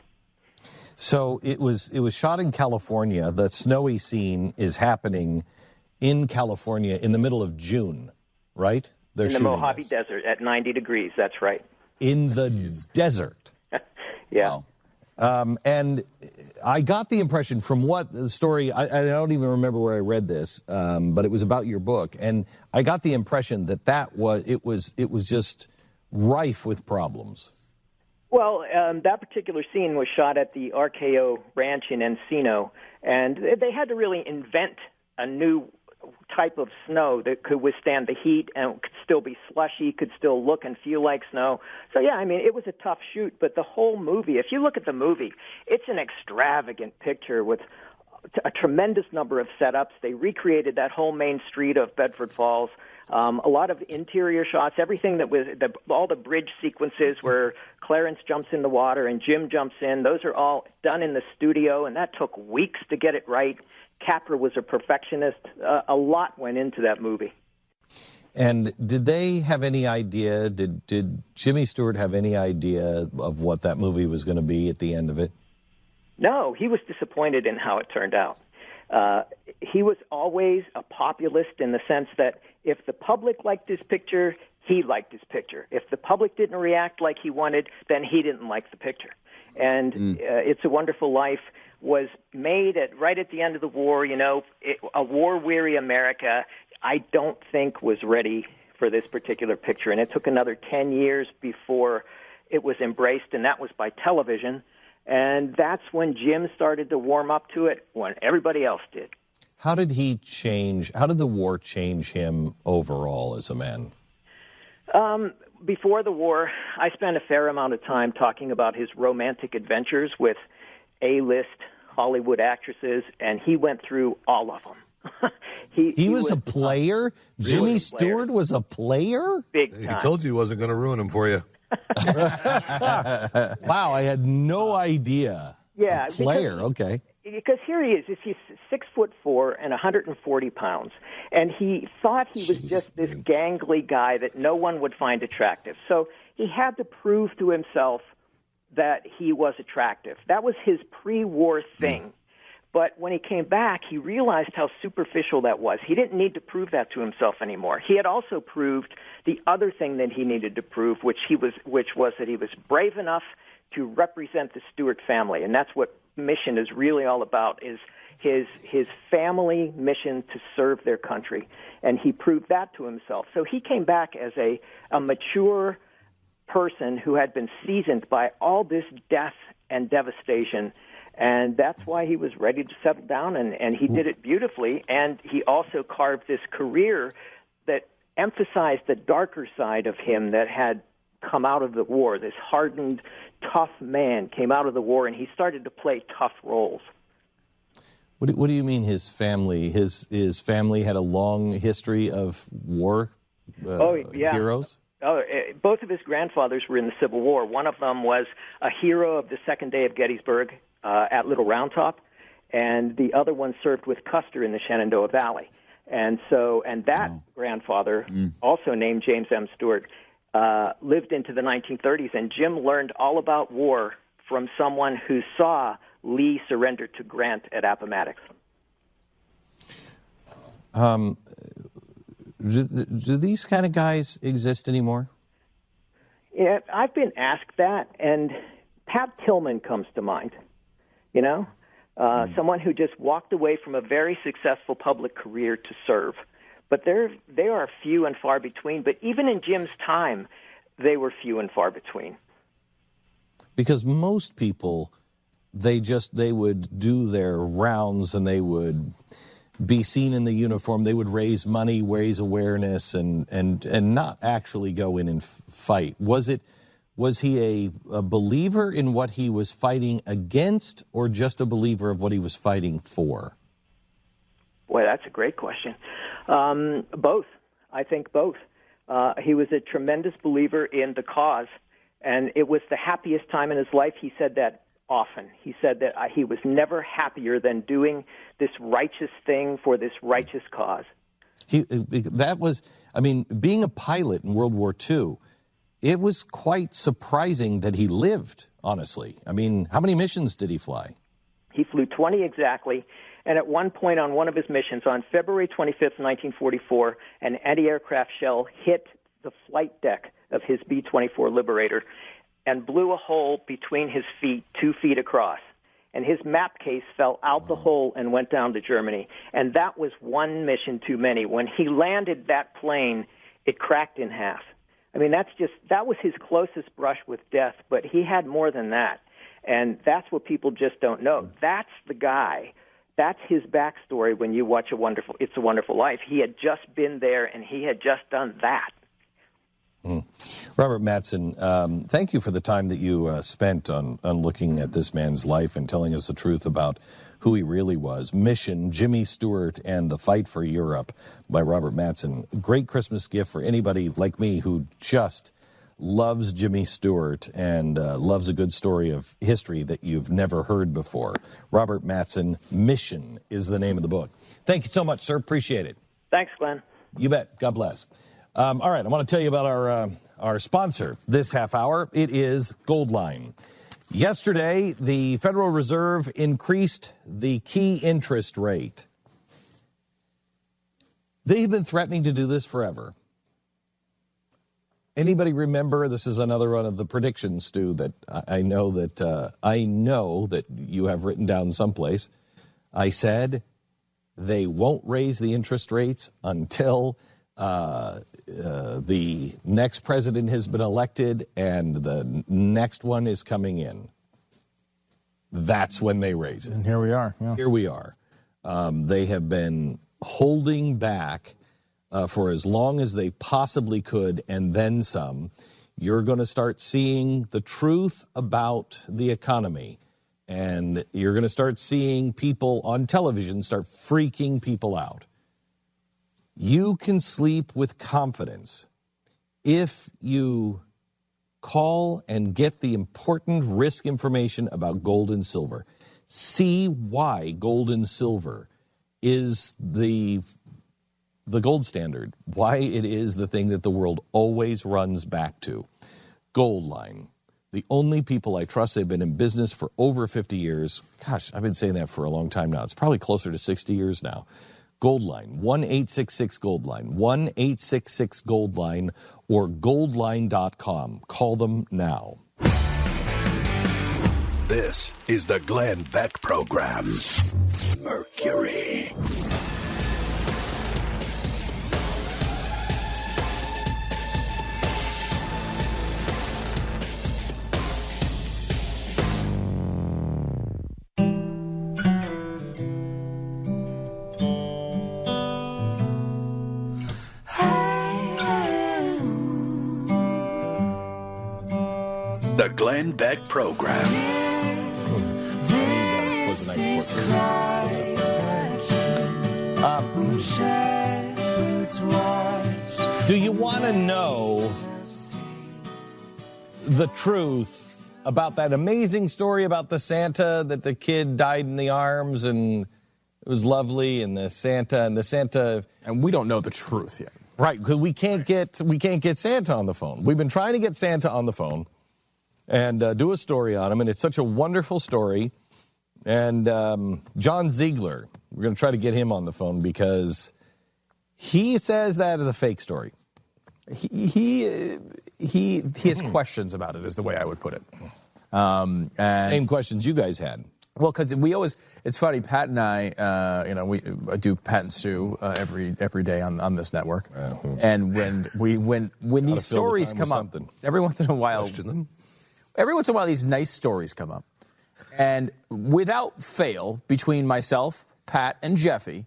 So it was shot in California. The snowy scene is happening in California in the middle of June, right?
In the Mojave Desert at 90 degrees, that's right.
In the desert.
Yeah.
Wow. And I got the impression from what the story, I don't even remember where I read this, but it was about your book, and I got the impression that it was just rife with problems.
Well, that particular scene was shot at the RKO Ranch in Encino, and they had to really invent a new type of snow that could withstand the heat and could still be slushy, could still look and feel like snow. So, yeah, I mean, it was a tough shoot, but the whole movie, if you look at the movie, it's an extravagant picture with a tremendous number of setups. They recreated that whole main street of Bedford Falls, a lot of interior shots, everything that was, all the bridge sequences where Clarence jumps in the water and Jim jumps in, those are all done in the studio, and that took weeks to get it right. Capra was a perfectionist. A lot went into that movie.
And did they have any idea, did Jimmy Stewart have any idea of what that movie was going to be at the end of it?
No, he was disappointed in how it turned out. He was always a populist in the sense that if the public liked his picture, he liked his picture. If the public didn't react like he wanted, then he didn't like the picture. And It's a Wonderful Life was made right at the end of the war. A war-weary America, I don't think was ready for this particular picture. And it took another 10 years before it was embraced, and that was by television. And that's when Jim started to warm up to it, when everybody else did.
How did he change? How did the war change him overall as a man?
Before the war, I spent a fair amount of time talking about his romantic adventures with A-list Hollywood actresses, and he went through all of them. he
was a player? Jimmy Stewart was a player?
Big time.
He told you he wasn't going to ruin him for you.
Wow, I had no idea.
Yeah.
A player, okay.
Because here he is. He's 6'4" and 140 pounds. And he thought he was just this gangly guy that no one would find attractive. So he had to prove to himself that he was attractive. That was his pre-war thing. But when he came back, he realized how superficial that was. He didn't need to prove that to himself anymore. He had also proved the other thing that he needed to prove, which was that he was brave enough to represent the Stewart family. And that's what mission is really all about, is his family mission to serve their country. And he proved that to himself. So he came back as a mature person who had been seasoned by all this death and devastation. And that's why he was ready to settle down, and he did it beautifully. And he also carved this career that emphasized the darker side of him that had come out of the war. This hardened, tough man came out of the war, and he started to play tough roles.
What do you mean his family? His family had a long history of war heroes?
Both of his grandfathers were in the Civil War. One of them was a hero of the second day of Gettysburg at Little Round Top, and the other one served with Custer in the Shenandoah Valley. And that grandfather, also named James M. Stewart, lived into the 1930s, and Jim learned all about war from someone who saw Lee surrender to Grant at Appomattox.
Do these kind of guys exist anymore?
Yeah, I've been asked that, and Pat Tillman comes to mind. You know, someone who just walked away from a very successful public career to serve. But they are few and far between. But even in Jim's time, they were few and far between.
Because most people, they would do their rounds and they would be seen in the uniform. They would raise money, raise awareness, and not actually go in and fight. Was he a believer in what he was fighting against, or just a believer of what he was fighting for?
Boy, that's a great question. Both. I think both. He was a tremendous believer in the cause, and it was the happiest time in his life. He said that often. He said that he was never happier than doing this righteous thing for this righteous cause.
Being a pilot in World War II, it was quite surprising that he lived, honestly. I mean, how many missions did he fly?
He flew 20 exactly, and at one point on one of his missions, on February 25th, 1944, an anti-aircraft shell hit the flight deck of his B-24 Liberator and blew a hole between his feet, 2 feet across. And his map case fell out the hole and went down to Germany. And that was one mission too many. When he landed that plane, it cracked in half. I mean, that was his closest brush with death, but he had more than that. And that's what people just don't know. That's the guy. That's his backstory when you watch It's a Wonderful Life. He had just been there, and he had just done that.
Robert Mattson, thank you for the time that you spent on looking at this man's life and telling us the truth about who he really was. Mission, Jimmy Stewart, and The Fight for Europe by Robert Mattson. Great Christmas gift for anybody like me who just loves Jimmy Stewart and loves a good story of history that you've never heard before. Robert Mattson, Mission is the name of the book. Thank you so much, sir. Appreciate it.
Thanks, Glenn.
You bet. God bless. All right, I want to tell you about our sponsor this half hour. It is Goldline. Yesterday, the Federal Reserve increased the key interest rate. They've been threatening to do this forever. Anybody remember? This is another one of the predictions, Stu, that I know that you have written down someplace. I said they won't raise the interest rates until the next president has been elected and the next one is coming in. That's when they raise it.
And here we are. Yeah.
Here we are. They have been holding back for as long as they possibly could, and then some. You're going to start seeing the truth about the economy, and you're going to start seeing people on television start freaking people out. You can sleep with confidence if you call and get the important risk information about gold and silver. See why gold and silver is the gold standard, why it is the thing that the world always runs back to. Goldline, the only people I trust. They've been in business for over 50 years. Gosh, I've been saying that for a long time now. It's probably closer to 60 years now. Goldline, 1-866-GOLDLINE, 1-866-GOLDLINE, or goldline.com. Call them now.
This is the Glenn Beck Program. Mercury. The Glenn Beck Program.
Do you want to know the truth about that amazing story about the Santa that the kid died in the arms and it was lovely, and the Santa
and we don't know the truth yet.
Right, because we can't get Santa on the phone. We've been trying to get Santa on the phone and do a story on him, and it's such a wonderful story. And John Ziegler, we're going to try to get him on the phone because he says that is a fake story.
He has questions about it, is the way I would put it. And
same questions you guys had.
Well, because it's funny, Pat and I, we do Pat and Stu every day on this network. And when these stories come up, every once in a while, these nice stories come up. And without fail, between myself, Pat, and Jeffy,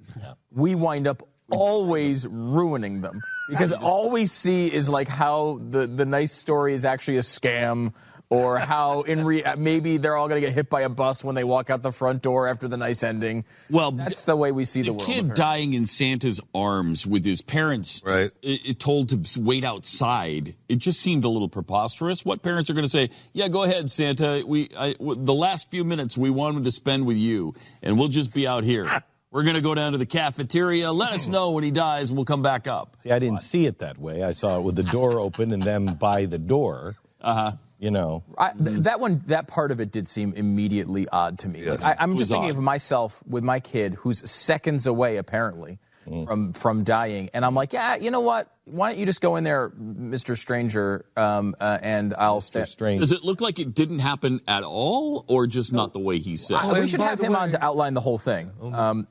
we wind up always ruining them. Because all we see is like how the nice story is actually a scam, or how maybe they're all going to get hit by a bus when they walk out the front door after the nice ending.
Well,
that's the way we see the world.
The kid dying in Santa's arms with his parents told to wait outside. It just seemed a little preposterous. What parents are going to say, yeah, go ahead, Santa. The last few minutes we wanted to spend with you, and we'll just be out here. We're going to go down to the cafeteria. Let us know when he dies, and we'll come back up.
See, I didn't see it that way. I saw it with the door open and them by the door. You know,
that part of it did seem immediately odd to me.
Yes.
Like, I'm just thinking of myself with my kid, who's seconds away apparently from dying, and I'm like, yeah, you know what? Why don't you just go in there, Mr. Stranger, and I'll stay.
Does it look like it didn't happen at all, or just not the way he said?
We should have him on to outline the whole thing.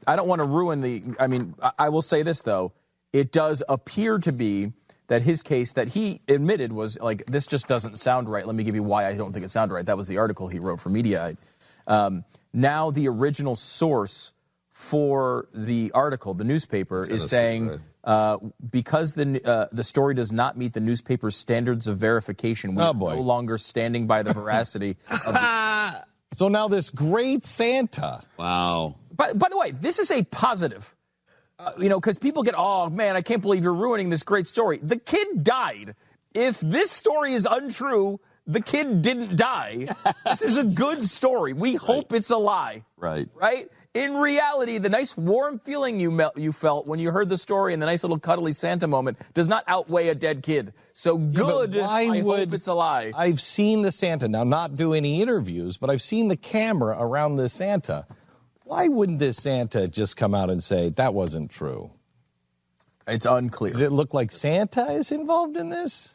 I don't want to ruin the. I mean, I will say this though: it does appear to be that his case that he admitted was like, this just doesn't sound right. Let me give you why I don't think it sounded right. That was the article he wrote for Mediaite. Now the original source for the article, the newspaper, is saying because the story does not meet the newspaper's standards of verification, we are no longer standing by the veracity of the.
So now this great Santa.
Wow.
By the way, this is a positive. Because people get, oh, man, I can't believe you're ruining this great story. The kid died. If this story is untrue, the kid didn't die. This is a good story. We hope it's a lie.
Right.
Right? In reality, the nice warm feeling you felt when you heard the story and the nice little cuddly Santa moment does not outweigh a dead kid. So good, I hope it's a lie.
I've seen the Santa. Now, not do any interviews, but I've seen the camera around the Santa. Why wouldn't this Santa just come out and say, that wasn't true?
It's unclear.
Does it look like Santa is involved in this?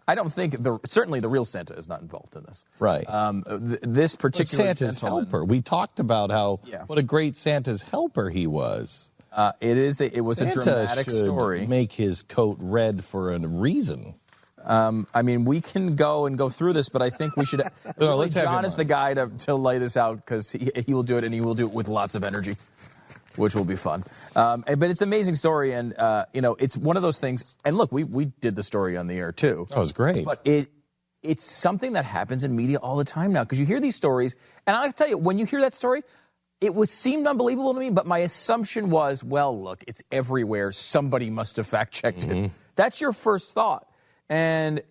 I don't think, certainly the real Santa is not involved in this.
Right.
This particular
Santa's helper. We talked about what a great Santa's helper he was.
It was
Santa
a dramatic
should
story.
Make his coat red for a reason.
I mean, we can go through this, but I think we should. Really, John is the guy to lay this out because he will do it, and he will do it with lots of energy, which will be fun. But it's an amazing story, and it's one of those things. And look, we did the story on the air too.
That was great.
But it's something that happens in media all the time now because you hear these stories, and I'll tell you, when you hear that story, seemed unbelievable to me. But my assumption was, well, look, it's everywhere. Somebody must have fact checked it. That's your first thought. And,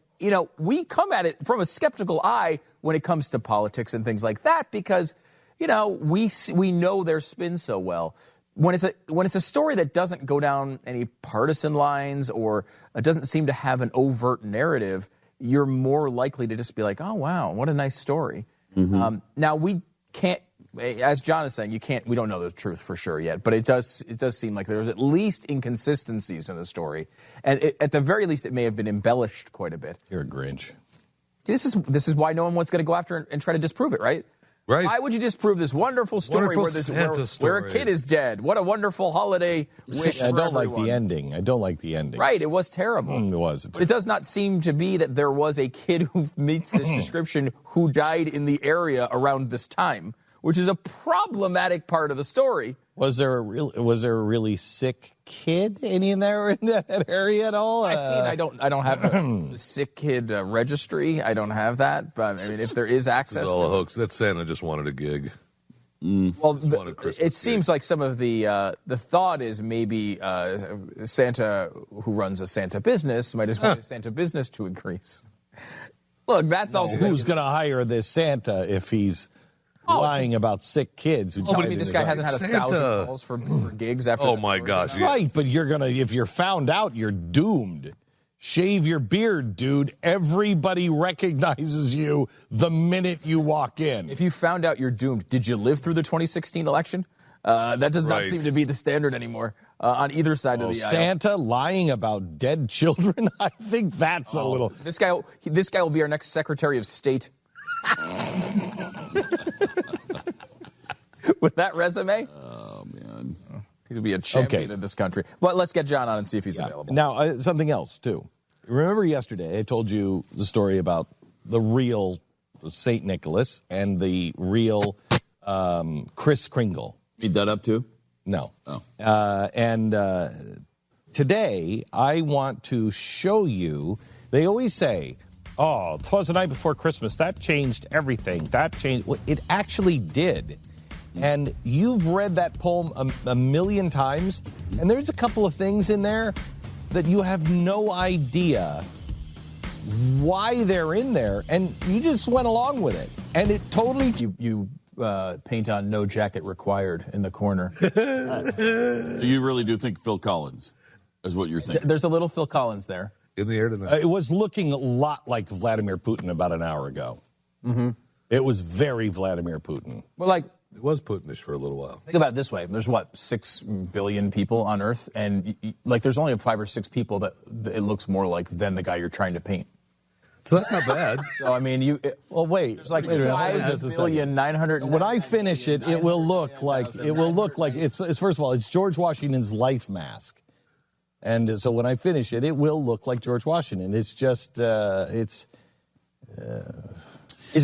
we come at it from a skeptical eye when it comes to politics and things like that because, we know their spin so well. When it's a story that doesn't go down any partisan lines or it doesn't seem to have an overt narrative, you're more likely to just be like, oh, wow, what a nice story. Now, we can't, as John is saying, we don't know the truth for sure yet, but it does seem like there's at least inconsistencies in the story. And at the very least, it may have been embellished quite a bit.
You're a Grinch.
This is why no one wants to go after and try to disprove it, right?
Right.
Why would you disprove this wonderful story where a kid is dead? What a wonderful holiday wish for everyone.
I don't like the ending.
Right, it was terrible.
It was.
But it does not seem to be that there was a kid who meets this description who died in the area around this time, which is a problematic part of the story.
Was there a really sick kid in that area at all?
I mean, I don't have a sick kid registry. I don't have that. But I mean, if there is access,
it's all a hoax. That Santa just wanted a gig.
Well, it seems like some of the thought is maybe Santa, who runs a Santa business, might just want his Santa business to increase. Look, that's also
who's going to hire this Santa if he's lying about sick kids? Who
what do you mean this guy hasn't had
Santa.
1,000 calls for gigs after?
Oh
that
my
story?
gosh!
Right, but if you're found out, you're doomed. Shave your beard, dude. Everybody recognizes you the minute you walk in.
If you found out you're doomed, did you live through the 2016 election? That does not
Right.
seem to be the standard anymore on either side of the aisle.
Santa lying about dead children? I think that's a little...
This guy will be our next Secretary of State. With that resume?
Oh, man.
He's going to be a champion in this country. But let's get John on and see if he's available.
Now, something else, too. Remember yesterday I told you the story about the real St. Nicholas and the real Kris Kringle.
Made that up, too?
No.
Oh.
Today, I want to show you, they always say, oh, 'twas the night before Christmas. That changed everything. That changed. Well, it actually did. And you've read that poem a million times, and there's a couple of things in there that you have no idea why they're in there, and you just went along with it. And it totally...
You paint on "No Jacket Required" in the corner.
So you really do think Phil Collins is what you're thinking?
There's a little Phil Collins there.
In the air tonight.
It was looking a lot like Vladimir Putin about an hour ago. Mm-hmm. It was very Vladimir Putin.
Well, like,
It was Putinish for a little while.
think about it this way. There's, 6 billion people on Earth, and there's only 5 or 6 people that it looks more like than the guy you're trying to paint.
So that's not bad.
So, I mean,
Well, wait.
there's like
Wait a minute, hold on just a second.
5,900,000.
When I finish it, it will look like it's first of all, it's George Washington's life mask. And so when I finish it, it will look like George Washington. It's just
Is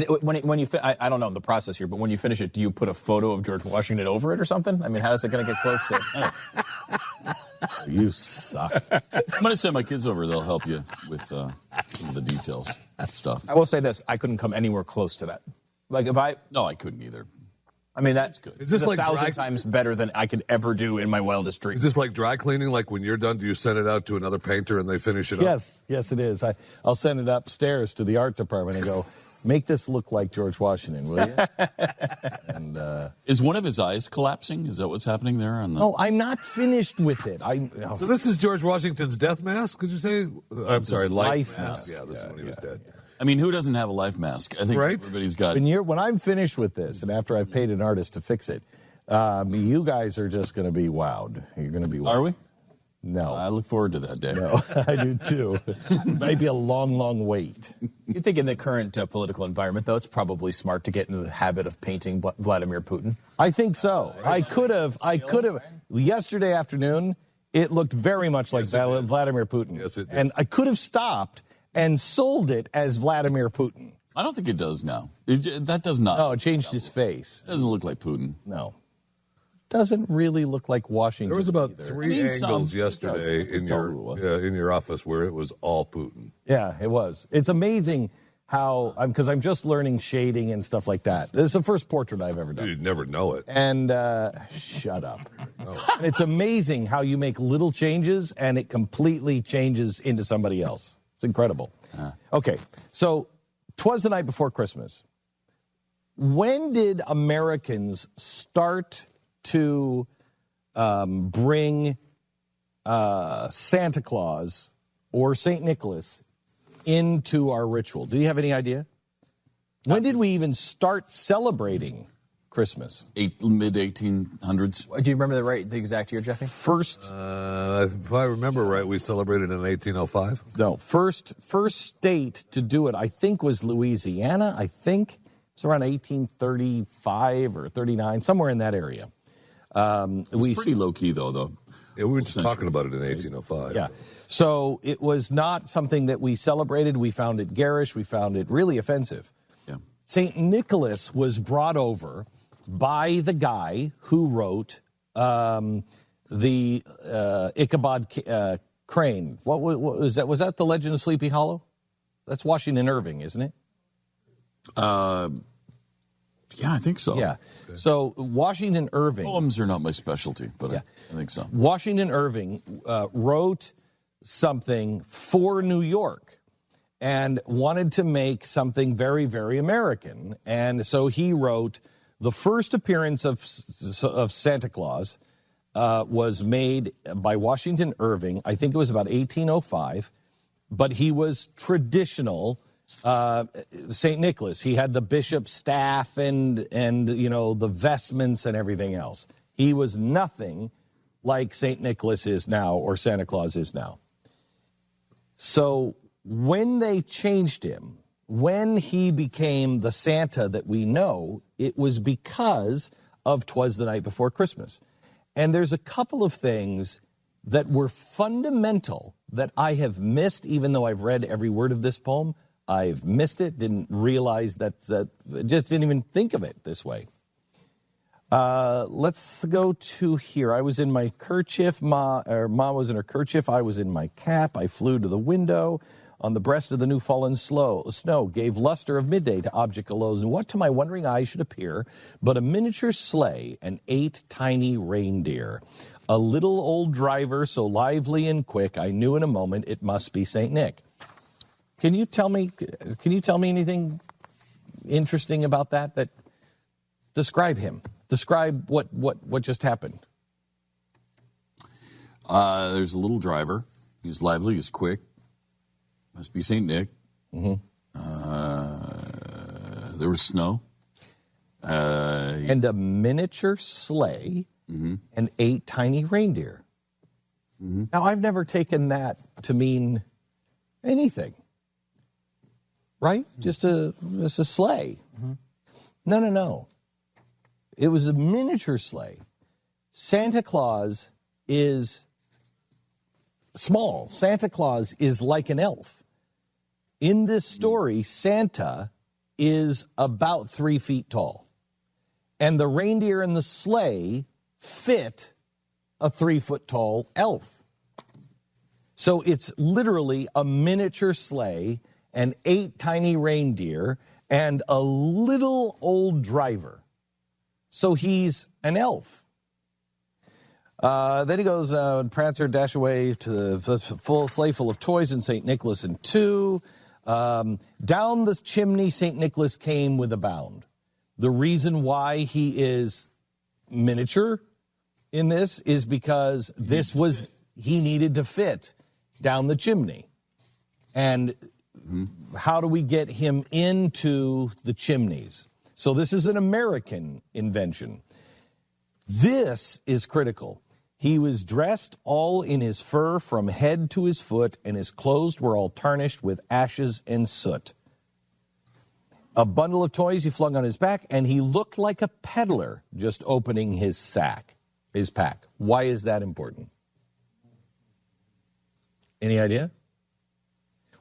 it when you I don't know the process here, but when you finish it, do you put a photo of George Washington over it or something? I mean, how is it going to get close to?
you suck.
I'm going to send my kids over. They'll help you with some of the details stuff.
I will say this: I couldn't come anywhere close to that. Like if I,
No, I couldn't either.
I mean that's
good.
Is this like
1,000 times better than I could ever do in my wildest
Is
dreams.
this like dry cleaning? Like when you're done, do you send it out to another painter and they finish it up?
Yes, it is. I'll send it upstairs to the art department and go, make this look like George Washington, will you? And
Is one of his eyes collapsing? Is that what's happening there? On the...
oh, I'm not finished with it.
So this is George Washington's death mask, could you say? I'm sorry,
life
life
mask.
mask. Yeah, this is when he was dead.
I mean, who doesn't have a life mask? I think
Right?
everybody's got.
When I'm finished with this, and after I've paid an artist to fix it, you guys are just going to be wowed. You're going to be wowed.
Are we?
No.
I look forward to that day.
No, I do too. Might be a long, long wait.
You think in the current political environment, though, it's probably smart to get into the habit of painting Vladimir Putin?
I think so. I could have. Yesterday afternoon, it looked very much like Vladimir Putin.
Yes, it did.
And I could have stopped and sold it as Vladimir Putin.
I don't think it does now. That does not.
No, it changed his face.
It doesn't look like Putin.
No. Doesn't really look like Washington.
There was about
either.
3 angles yesterday in your office where it was all Putin.
Yeah, it was. It's amazing how, because I'm just learning shading and stuff like that. This is the first portrait I've ever done.
You'd never know it.
And shut up. It's amazing how you make little changes and it completely changes into somebody else. It's incredible. Okay, so 'twas the night before Christmas. When did Americans start to bring Santa Claus or St. Nicholas into our ritual? Do you have any idea? When did we even start celebrating Christmas?
Mid 1800s.
Do you remember the exact year, Jeffy?
First,
if I remember right, we celebrated in 1805.
no, first state to do it, I think, was Louisiana. I think it's around 1835 or 39, somewhere in that area.
It was pretty low key, though.
Yeah, we were just talking about it in 1805.
Yeah. So it was not something that we celebrated. We found it garish. We found it really offensive.
Yeah.
St. Nicholas was brought over by the guy who wrote the Ichabod Crane. What was that? Was that The Legend of Sleepy Hollow? That's Washington Irving, isn't it?
Yeah, I think so.
Yeah. Okay. So Washington Irving.
Poems are not my specialty, but yeah. I think so.
Washington Irving wrote something for New York. and wanted to make something very, very American. And so he wrote, the first appearance of Santa Claus was made by Washington Irving. I think it was about 1805, but he was traditional St. Nicholas. He had the bishop's staff and the vestments and everything else. He was nothing like St. Nicholas is now or Santa Claus is now. So when they changed him, when he became the Santa that we know, it was because of 'Twas the Night Before Christmas. And there's a couple of things that were fundamental that I have missed, even though I've read every word of this poem. I've missed it, didn't realize that, just didn't even think of it this way. Let's go to here. I was in my kerchief. Ma was in her kerchief. I was in my cap. I flew to the window. On the breast of the new fallen snow, gave luster of midday to object alows. And what to my wondering eyes should appear but a miniature sleigh and 8 tiny reindeer. A little old driver, so lively and quick, I knew in a moment it must be St. Nick. Can you tell me anything interesting about that? Describe him. Describe what just happened.
There's a little driver. He's lively, he's quick. Must be St. Nick.
Mm-hmm.
There was snow.
And a miniature sleigh and 8 tiny reindeer.
Mm-hmm.
Now, I've never taken that to mean anything. Right? Just a sleigh.
Mm-hmm.
No. It was a miniature sleigh. Santa Claus is small. Santa Claus is like an elf. In this story, Santa is about 3 feet tall. And the reindeer and the sleigh fit a 3-foot tall elf. So it's literally a miniature sleigh and 8 tiny reindeer and a little old driver. So he's an elf. Then he goes, Prancer dash away to the full sleigh full of toys and St. Nicholas and 2. Down the chimney, St. Nicholas came with a bound. The reason why he is miniature in this is because he needed to fit down the chimney. And how do we get him into the chimneys? So this is an American invention. This is critical. He was dressed all in his fur from head to his foot, and his clothes were all tarnished with ashes and soot. A bundle of toys he flung on his back, and he looked like a peddler just opening his pack. Why is that important? Any idea?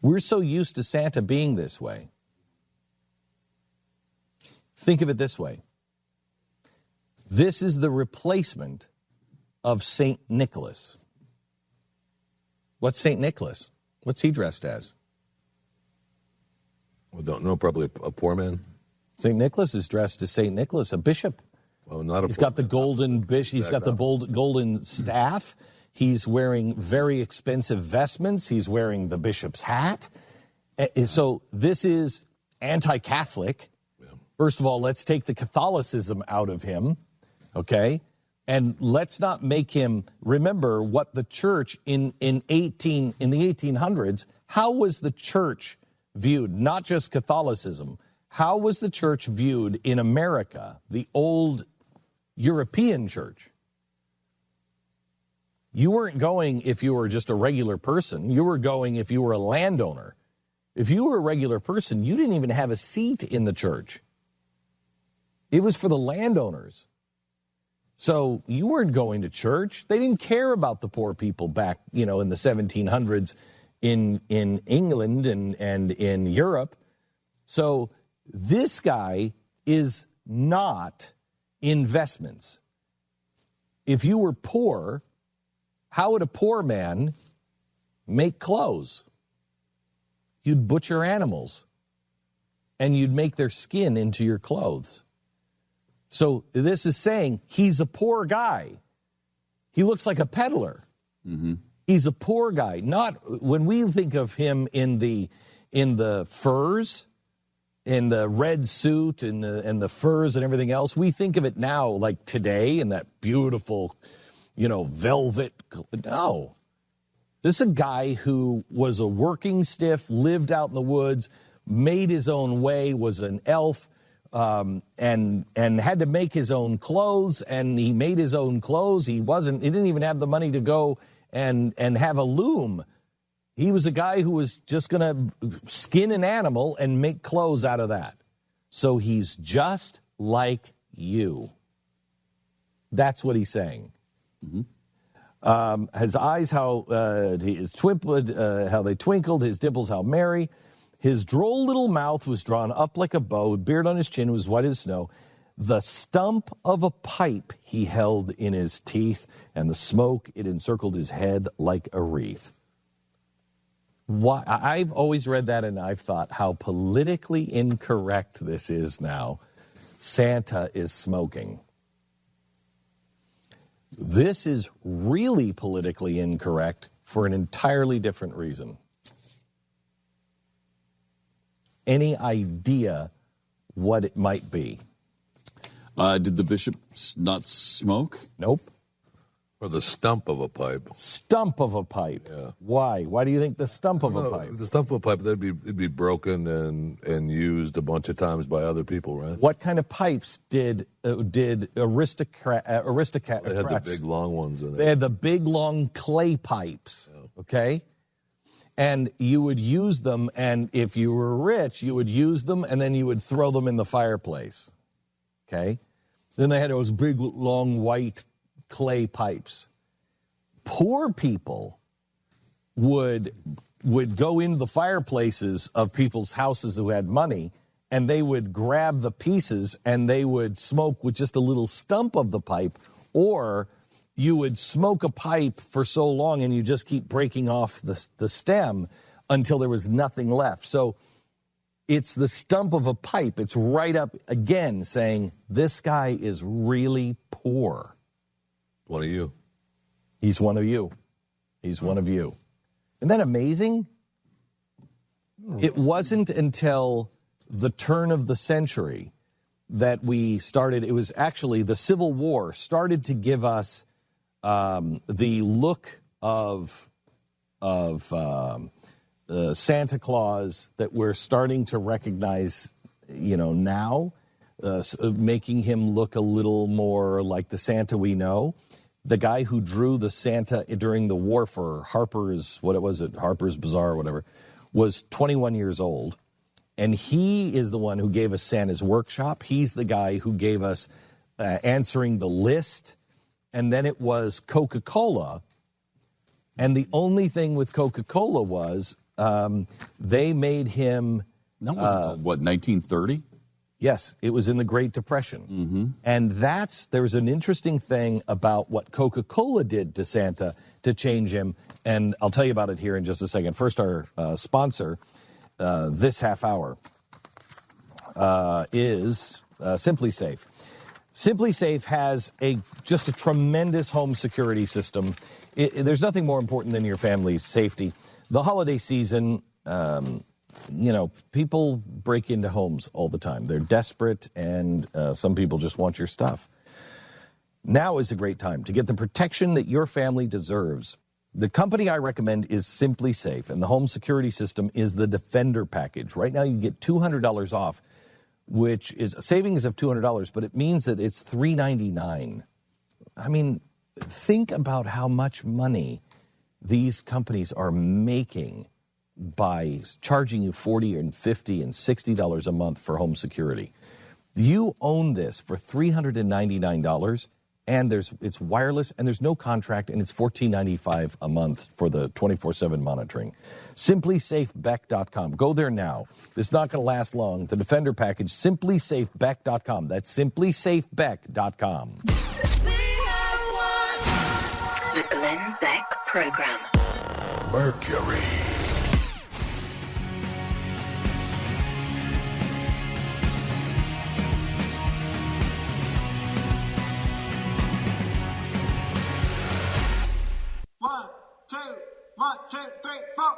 We're so used to Santa being this way. Think of it this way. This is the replacement of St. Nicholas. What's St. Nicholas? What's he dressed as?
Well, don't know. Probably a poor man.
St. Nicholas is dressed as St. Nicholas, a bishop.
Oh, not a.
He's got the golden bishop. He's got the golden staff. He's wearing very expensive vestments. He's wearing the bishop's hat. So this is anti-Catholic. Yeah. First of all, let's take the Catholicism out of him, okay? And let's not make him remember what the church in the 1800s. How was the church viewed? Not just Catholicism. How was the church viewed in America, the old European church? You weren't going if you were just a regular person. You were going if you were a landowner. If you were a regular person, you didn't even have a seat in the church. It was for the landowners. So you weren't going to church. They didn't care about the poor people back, in the 1700s in England and in Europe. So this guy is not investments. If you were poor, how would a poor man make clothes? You'd butcher animals, and you'd make their skin into your clothes. So this is saying he's a poor guy. He looks like a peddler. Mm-hmm. He's a poor guy. Not when we think of him in the in the furs, in the red suit and the furs and everything else. We think of it now like today in that beautiful, velvet. No. This is a guy who was a working stiff, lived out in the woods, made his own way, was an elf, and had to make his own clothes, and he made his own clothes. He didn't even have the money to go and have a loom. He was a guy who was just going to skin an animal and make clothes out of that. So he's just like you. That's what he's saying. His eyes, how they twinkled, his dimples, how merry. His droll little mouth was drawn up like a bow, beard on his chin was white as snow. The stump of a pipe he held in his teeth, and the smoke, it encircled his head like a wreath. Why, I've always read that and I've thought how politically incorrect this is now. Santa is smoking. This is really politically incorrect for an entirely different reason. Any idea what it might be?
Did the bishop not smoke?
Nope.
Or the stump of a pipe.
Stump of a pipe.
Yeah.
Why? Why do you think the stump of a pipe?
The stump of a pipe, it'd be broken and used a bunch of times by other people, right?
What kind of pipes did aristocrats?
They had the big long ones in there.
They had the big long clay pipes. Yeah. Okay. And you would use them, and if you were rich, you would use them, and then you would throw them in the fireplace. Okay? Then they had those big, long, white clay pipes. Poor people would go into the fireplaces of people's houses who had money, and they would grab the pieces, and they would smoke with just a little stump of the pipe, or you would smoke a pipe for so long and you just keep breaking off the stem until there was nothing left. So it's the stump of a pipe. It's right up again saying, this guy is really poor.
One of you.
He's one of you. He's one of you. Isn't that amazing? It wasn't until the turn of the century that we started, it was actually the Civil War started to give us the look of Santa Claus that we're starting to recognize, now, making him look a little more like the Santa we know. The guy who drew the Santa during the war for Harper's Bazaar or whatever, was 21 years old. And he is the one who gave us Santa's Workshop. He's the guy who gave us Answering the List. And then it was Coca-Cola. And the only thing with Coca-Cola was they made him...
That was until, 1930?
Yes, it was in the Great Depression.
Mm-hmm.
And there was an interesting thing about what Coca-Cola did to Santa to change him. And I'll tell you about it here in just a second. First, our sponsor this half hour is Simply Safe. Simply Safe has just a tremendous home security system. There's nothing more important than your family's safety. The holiday season, people break into homes all the time. They're desperate, and some people just want your stuff. Now is a great time to get the protection that your family deserves. The company I recommend is Simply Safe, and the home security system is the Defender package. Right now you get $200 off, which is a savings of $200, but it means that it's $399. I mean, think about how much money these companies are making by charging you $40 and $50 and $60 a month for home security. You own this for $399, and it's wireless, and there's no contract, and it's $14.95 a month for the 24/7 monitoring. SimplySafeBeck.com. Go there now. It's not going to last long. The Defender package, SimplySafeBeck.com. That's SimplySafeBeck.com.
The Glenn Beck Program.
Mercury.
One, two, three, four.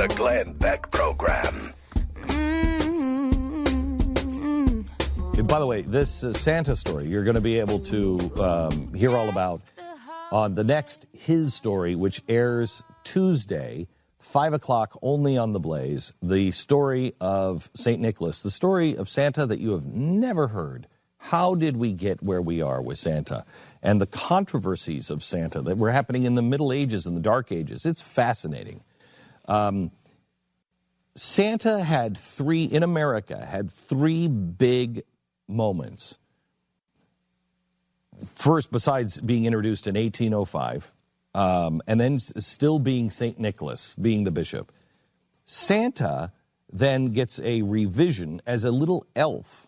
The Glenn Beck Program.
And by the way, this Santa story you're going to be able to hear all about on the next His Story, which airs Tuesday, 5 o'clock, only on The Blaze. The story of St. Nicholas, the story of Santa that you have never heard. How did we get where we are with Santa? And the controversies of Santa that were happening in the Middle Ages and the Dark Ages. It's fascinating. Santa had three big moments. First, besides being introduced in 1805, and then still being St. Nicholas, being the bishop, Santa then gets a revision as a little elf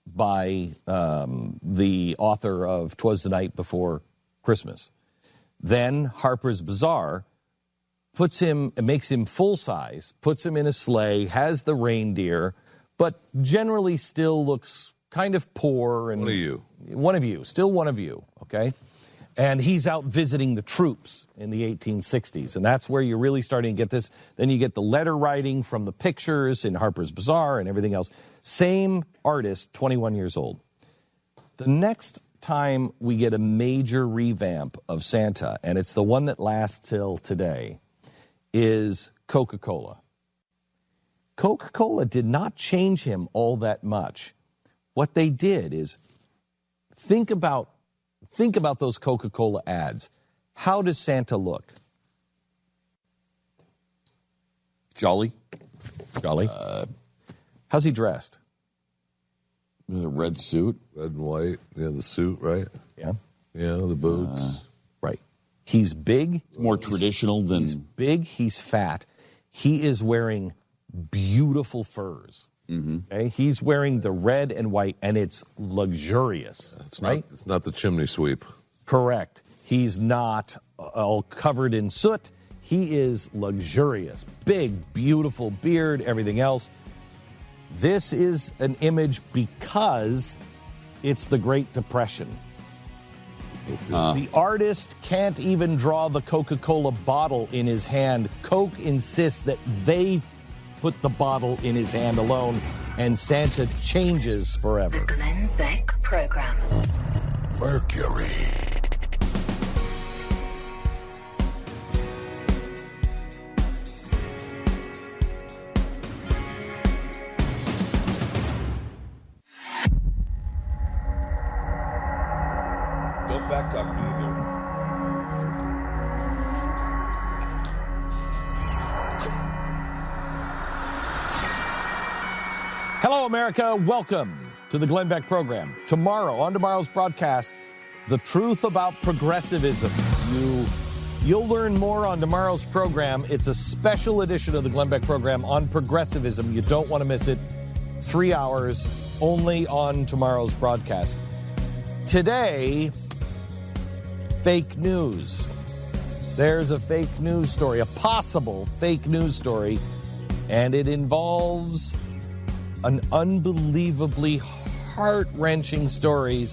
by the author of 'Twas the Night Before Christmas. Then Harper's Bazaar makes him full size, puts him in a sleigh, has the reindeer, but generally still looks kind of poor. And one of you, okay? And he's out visiting the troops in the 1860s, and that's where you're really starting to get this. Then you get the letter writing from the pictures in Harper's Bazaar and everything else. Same artist, 21 years old. The next time we get a major revamp of Santa, and it's the one that lasts till today, is Coca-Cola. Coca-Cola did not change him all that much. What they did is think about those Coca-Cola ads. How does Santa look?
Jolly.
How's he dressed?
With a red suit.
Red and white. Yeah, the suit, right?
Yeah.
Yeah, the boots.
Right. He's big.
It's more traditional than...
He's big, he's fat. He is wearing beautiful furs. Mm-hmm. Okay? He's wearing the red and white, and it's luxurious. Right?
It's not the chimney sweep.
Correct. He's not all covered in soot. He is luxurious. Big, beautiful beard, everything else. This is an image because it's the Great Depression. The artist can't even draw the Coca-Cola bottle in his hand. Coke insists that they put the bottle in his hand alone, and Santa changes forever.
The Glenn Beck Program.
Mercury.
Don't backtalk me either.
Hello, America. Welcome to the Glenn Beck Program. On tomorrow's broadcast, the truth about progressivism. You'll learn more on tomorrow's program. It's a special edition of the Glenn Beck Program on progressivism. You don't want to miss it. 3 hours only on tomorrow's broadcast. Today, fake news. There's a fake news story, a possible fake news story, and it involves an unbelievably heart-wrenching story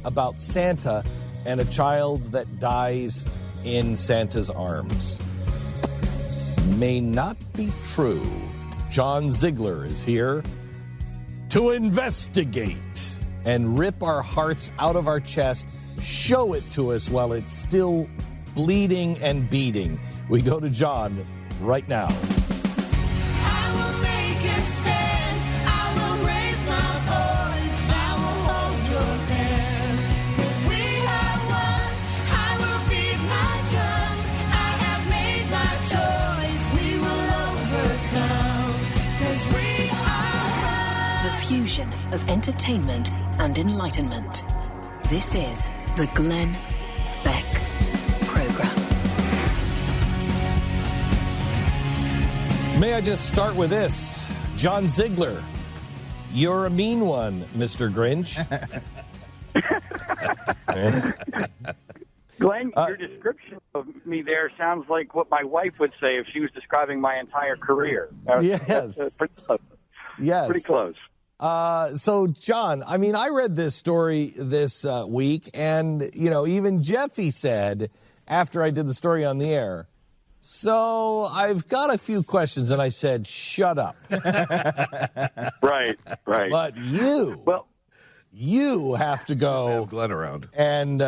about Santa and a child that dies in Santa's arms. May not be true. John Ziegler is here to investigate and rip our hearts out of our chest, show it to us while it's still bleeding and beating. We go to John right now.
Fusion of entertainment and enlightenment. This is the Glenn Beck Program.
May I just start with this? John Ziegler, you're a mean one, Mr. Grinch.
Glenn, your description of me there sounds like what my wife would say if she was describing my entire career.
Yes.
That's pretty close.
Yes.
Pretty close.
So, John, I mean, I read this story this week, and, even Jeffy said, after I did the story on the air, So I've got a few questions, and I said, shut up.
Right.
But you have to go
Glenn around
and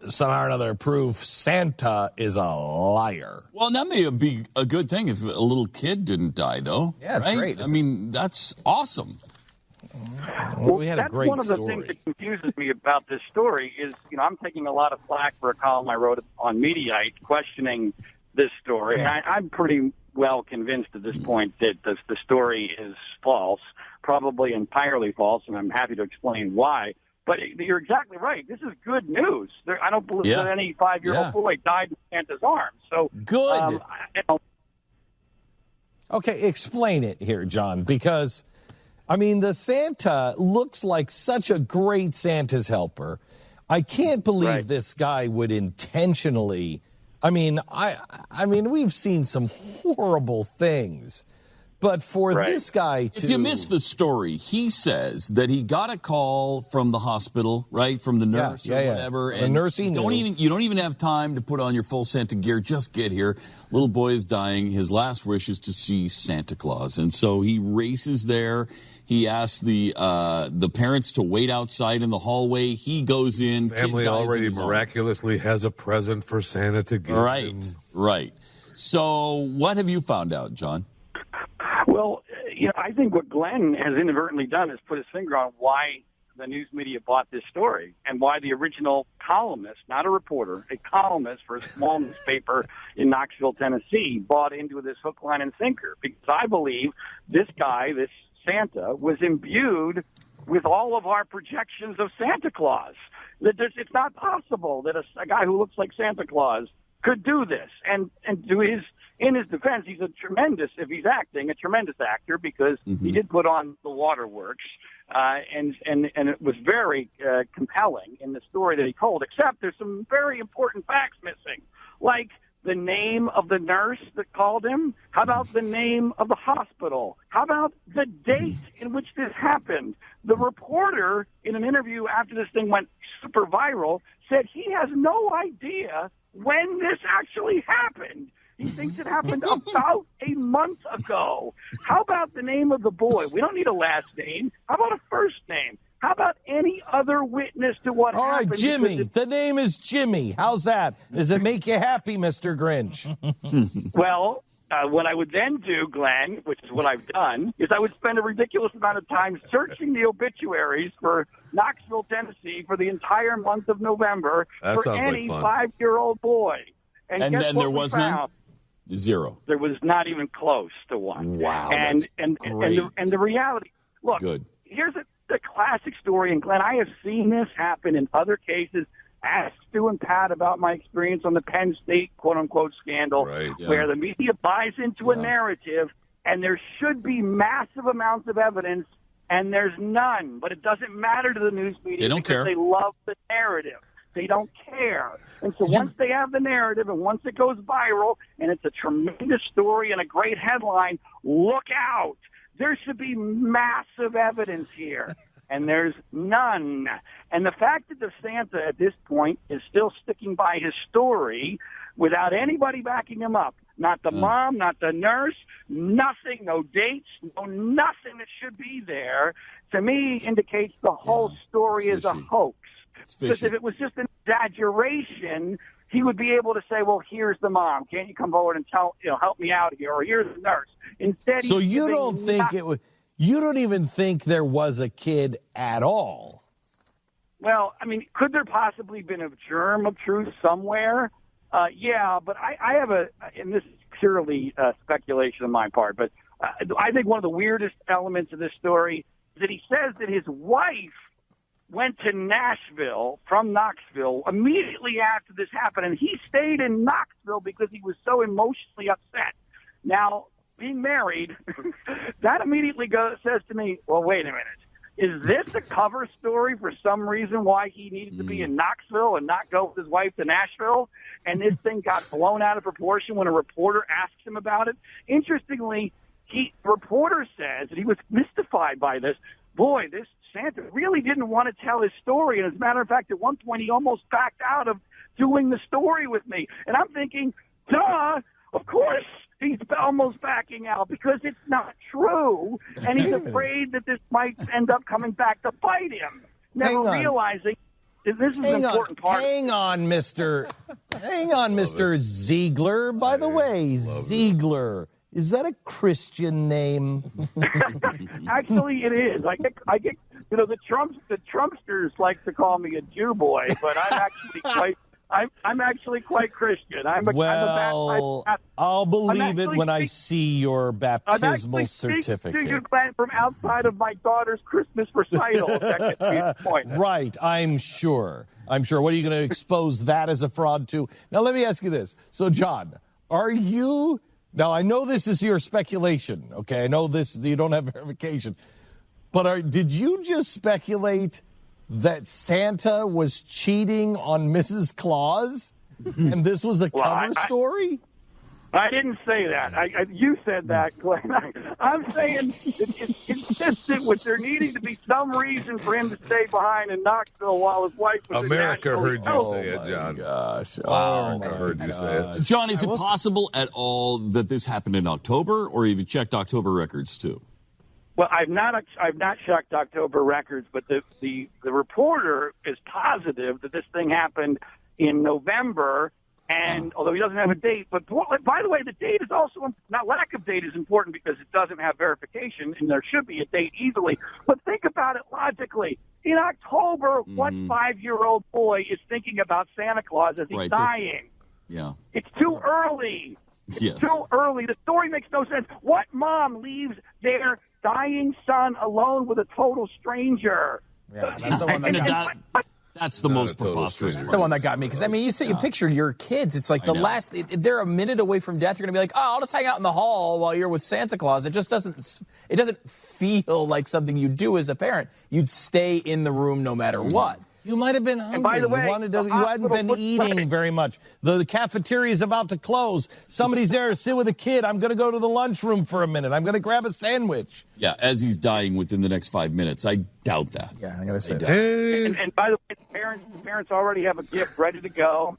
somehow or another prove Santa is a liar.
Well, that may be a good thing if a little kid didn't die, though.
Yeah, it's
right?
great.
I mean, that's awesome.
Well, we had a great
one of the
story.
things that confuses me about this story is, I'm taking a lot of flack for a column I wrote on Mediaite questioning this story. And I'm pretty well convinced at this point that the story is false, probably entirely false, and I'm happy to explain why. But you're exactly right. This is good news. I don't believe that any 5-year-old boy died in Santa's arms. So
good.
Okay, explain it here, John, because, I mean, the Santa looks like such a great Santa's helper. I can't believe this guy would intentionally. I mean, we've seen some horrible things, but for this guy to...
If you missed the story, he says that he got a call from the hospital, right, from the nurse or whatever.
The nurse he knew.
You don't even have time to put on your full Santa gear. Just get here. Little boy is dying. His last wish is to see Santa Claus, and so he races there. He asks the parents to wait outside in the hallway. He goes in.
Family already miraculously has a present for Santa to give him.
Right. So what have you found out, John?
Well, I think what Glenn has inadvertently done is put his finger on why the news media bought this story and why the original columnist, not a reporter, a columnist for a small newspaper in Knoxville, Tennessee, bought into this hook, line, and sinker. Because I believe this guy, this Santa, was imbued with all of our projections of Santa Claus. That it's not possible that a guy who looks like Santa Claus could do this. And in his defense, he's if he's acting, a tremendous actor, because he did put on the waterworks, and it was very compelling in the story that he told, except there's some very important facts missing, like the name of the nurse that called him. How about the name of the hospital? How about the date in which this happened? The reporter, in an interview after this thing went super viral, said he has no idea when this actually happened. He thinks it happened about a month ago. How about the name of the boy? We don't need a last name. How about a first name? How about any other witness to what happened?
All right, Jimmy. The name is Jimmy. How's that? Does it make you happy, Mr. Grinch?
Well, what I would then do, Glenn, which is what I've done, is I would spend a ridiculous amount of time searching the obituaries for Knoxville, Tennessee, for the entire month of November for any 5-year-old boy. And guess
then
what
there
we
was
found?
none? Zero.
There was not even close to one.
Wow,
and
great.
the reality. Look, here's the classic story, and Glenn, I have seen this happen in other cases. Ask Stu and Pat about my experience on the Penn State quote-unquote scandal, where the media buys into a narrative, and there should be massive amounts of evidence, and there's none. But it doesn't matter to the news media
They don't
because
care.
they love the narrative. They don't care. And so once they have the narrative and once it goes viral and it's a tremendous story and a great headline, look out. There should be massive evidence here. And there's none. And the fact that the Santa at this point is still sticking by his story without anybody backing him up, not the mom, not the nurse, nothing, no dates, no nothing that should be there, to me indicates the whole story is a hoax. Because if it was just an exaggeration, he would be able to say, well, here's the mom. Can't you come forward and help me out here? Or here's the nurse. Instead,
so you don't think it was... You don't even think there was a kid at all?
Well, I mean, could there possibly been a germ of truth somewhere? Yeah, but I have and this is purely speculation on my part, but I think one of the weirdest elements of this story is that he says that his wife went to Nashville from Knoxville immediately after this happened, and he stayed in Knoxville because he was so emotionally upset. Now, being married, that immediately says to me, well, wait a minute. Is this a cover story for some reason why he needed to be in Knoxville and not go with his wife to Nashville? And this thing got blown out of proportion when a reporter asks him about it. Interestingly, the reporter says that he was mystified by this. Boy, this Santa really didn't want to tell his story. And as a matter of fact, at one point, he almost backed out of doing the story with me. And I'm thinking, duh, Of course, he's almost backing out because it's not true, and he's afraid that this might end up coming back to bite him, never realizing that this is an important part.
Hang on, Mr. Ziegler. By the way, Ziegler, is that a Christian name?
Actually, it is. I get. The Trumpsters like to call me a Jew boy, but I'm actually quite Christian.
I'll believe it when I see your baptismal certificate.
I'm actually from outside of my daughter's Christmas recital. If that gets me the point.
Right, I'm sure. What are you going to expose that as a fraud to? Now, let me ask you this. So, John, are you... Now, I know this is your speculation, okay? I know you don't have verification. But did you just speculate that Santa was cheating on Mrs. Claus, and this was a cover story?
I didn't say that. You said that, Glenn. I'm saying it's consistent with there needing to be some reason for him to stay behind in Knoxville while his wife was
America heard you say it, John.
Gosh.
America heard you say it.
John, is it possible at all that this happened in October, or have you checked October records too?
Well, I've not checked October records, but the reporter is positive that this thing happened in November. And although he doesn't have a date, but by the way, the date is also not lack of date is important because it doesn't have verification, and there should be a date easily. But think about it logically. In October, what 5-year-old boy is thinking about Santa Claus as he's dying?
Yeah,
it's too early. It's too early. The story makes no sense. What mom leaves their dying son alone with a total stranger?
Yeah, that's the one that
That's the most preposterous.
That's the one that got me. Because, I mean, you picture your kids. It's like they're a minute away from death. You're going to be like, oh, I'll just hang out in the hall while you're with Santa Claus. It just doesn't feel like something you do as a parent. You'd stay in the room no matter what.
You might have been hungry.
And by the way,
you hadn't been eating very much. The cafeteria is about to close. Somebody's there to sit with a kid. I'm going to go to the lunchroom for a minute. I'm going to grab a sandwich.
Yeah, as he's dying within the next 5 minutes. I doubt that.
Yeah, I'm going to say that.
And by the way, the parents already have a gift ready to go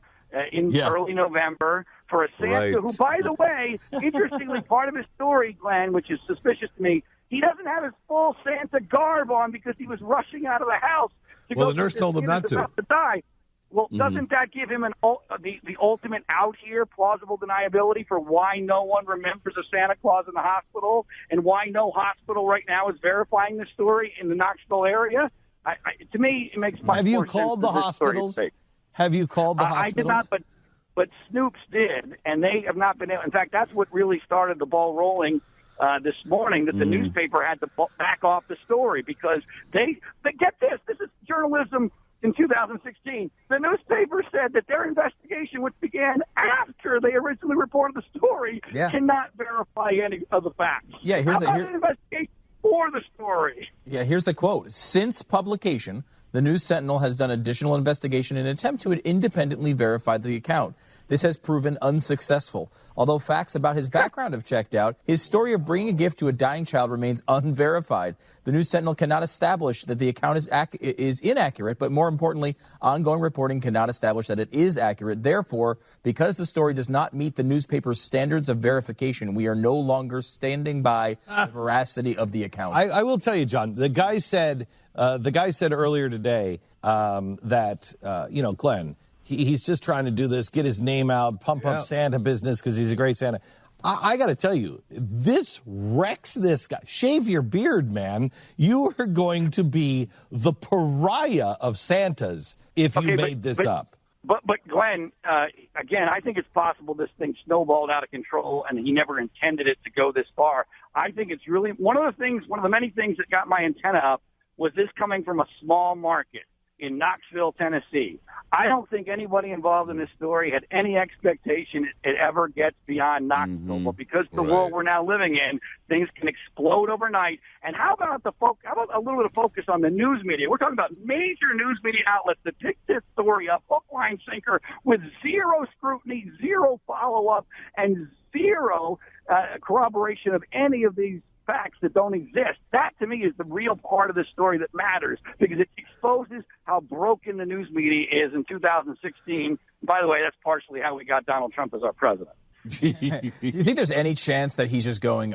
in early November for a Santa who, by the way, interestingly, part of his story, Glenn, which is suspicious to me, he doesn't have his full Santa garb on because he was rushing out of the house.
Well, the nurse told him not to.
Die. Well, doesn't that give him the ultimate out here, plausible deniability for why no one remembers a Santa Claus in the hospital and why no hospital right now is verifying this story in the Knoxville area? To me, it makes much more sense.
Have you called the hospitals? Have you called the hospitals?
I did not, but Snoops did, and they have not been able. In fact, that's what really started the ball rolling this morning, that the newspaper had to back off the story because they get this. This is journalism in 2016. The newspaper said that their investigation, which began after they originally reported the story, cannot verify any of the facts.
Yeah, here's
an investigation for the story.
Yeah, here's the quote. Since publication, the News Sentinel has done additional investigation in an attempt to independently verify the account. This has proven unsuccessful. Although facts about his background have checked out, his story of bringing a gift to a dying child remains unverified. The News Sentinel cannot establish that the account is inaccurate, but more importantly, ongoing reporting cannot establish that it is accurate. Therefore, because the story does not meet the newspaper's standards of verification, we are no longer standing by the veracity of the account.
I will tell you, John, the guy said earlier today that, Glenn, he's just trying to do this, get his name out, pump up Santa business because he's a great Santa. I got to tell you, this wrecks this guy. Shave your beard, man. You are going to be the pariah of Santas if you made this up.
But Glenn, again, I think it's possible this thing snowballed out of control and he never intended it to go this far. I think it's really one of the many things that got my antenna up was this coming from a small market in Knoxville, Tennessee. I don't think anybody involved in this story had any expectation it ever gets beyond Knoxville. But because of the world we're now living in, things can explode overnight. And how about a little bit of focus on the news media? We're talking about major news media outlets that pick this story up, hook, line, sinker, with zero scrutiny, zero follow-up, and zero corroboration of any of these facts that don't exist. That, to me, is the real part of the story that matters because it exposes how broken the news media is in 2016. By the way, that's partially how we got Donald Trump as our president.
Do you think there's any chance that he's just going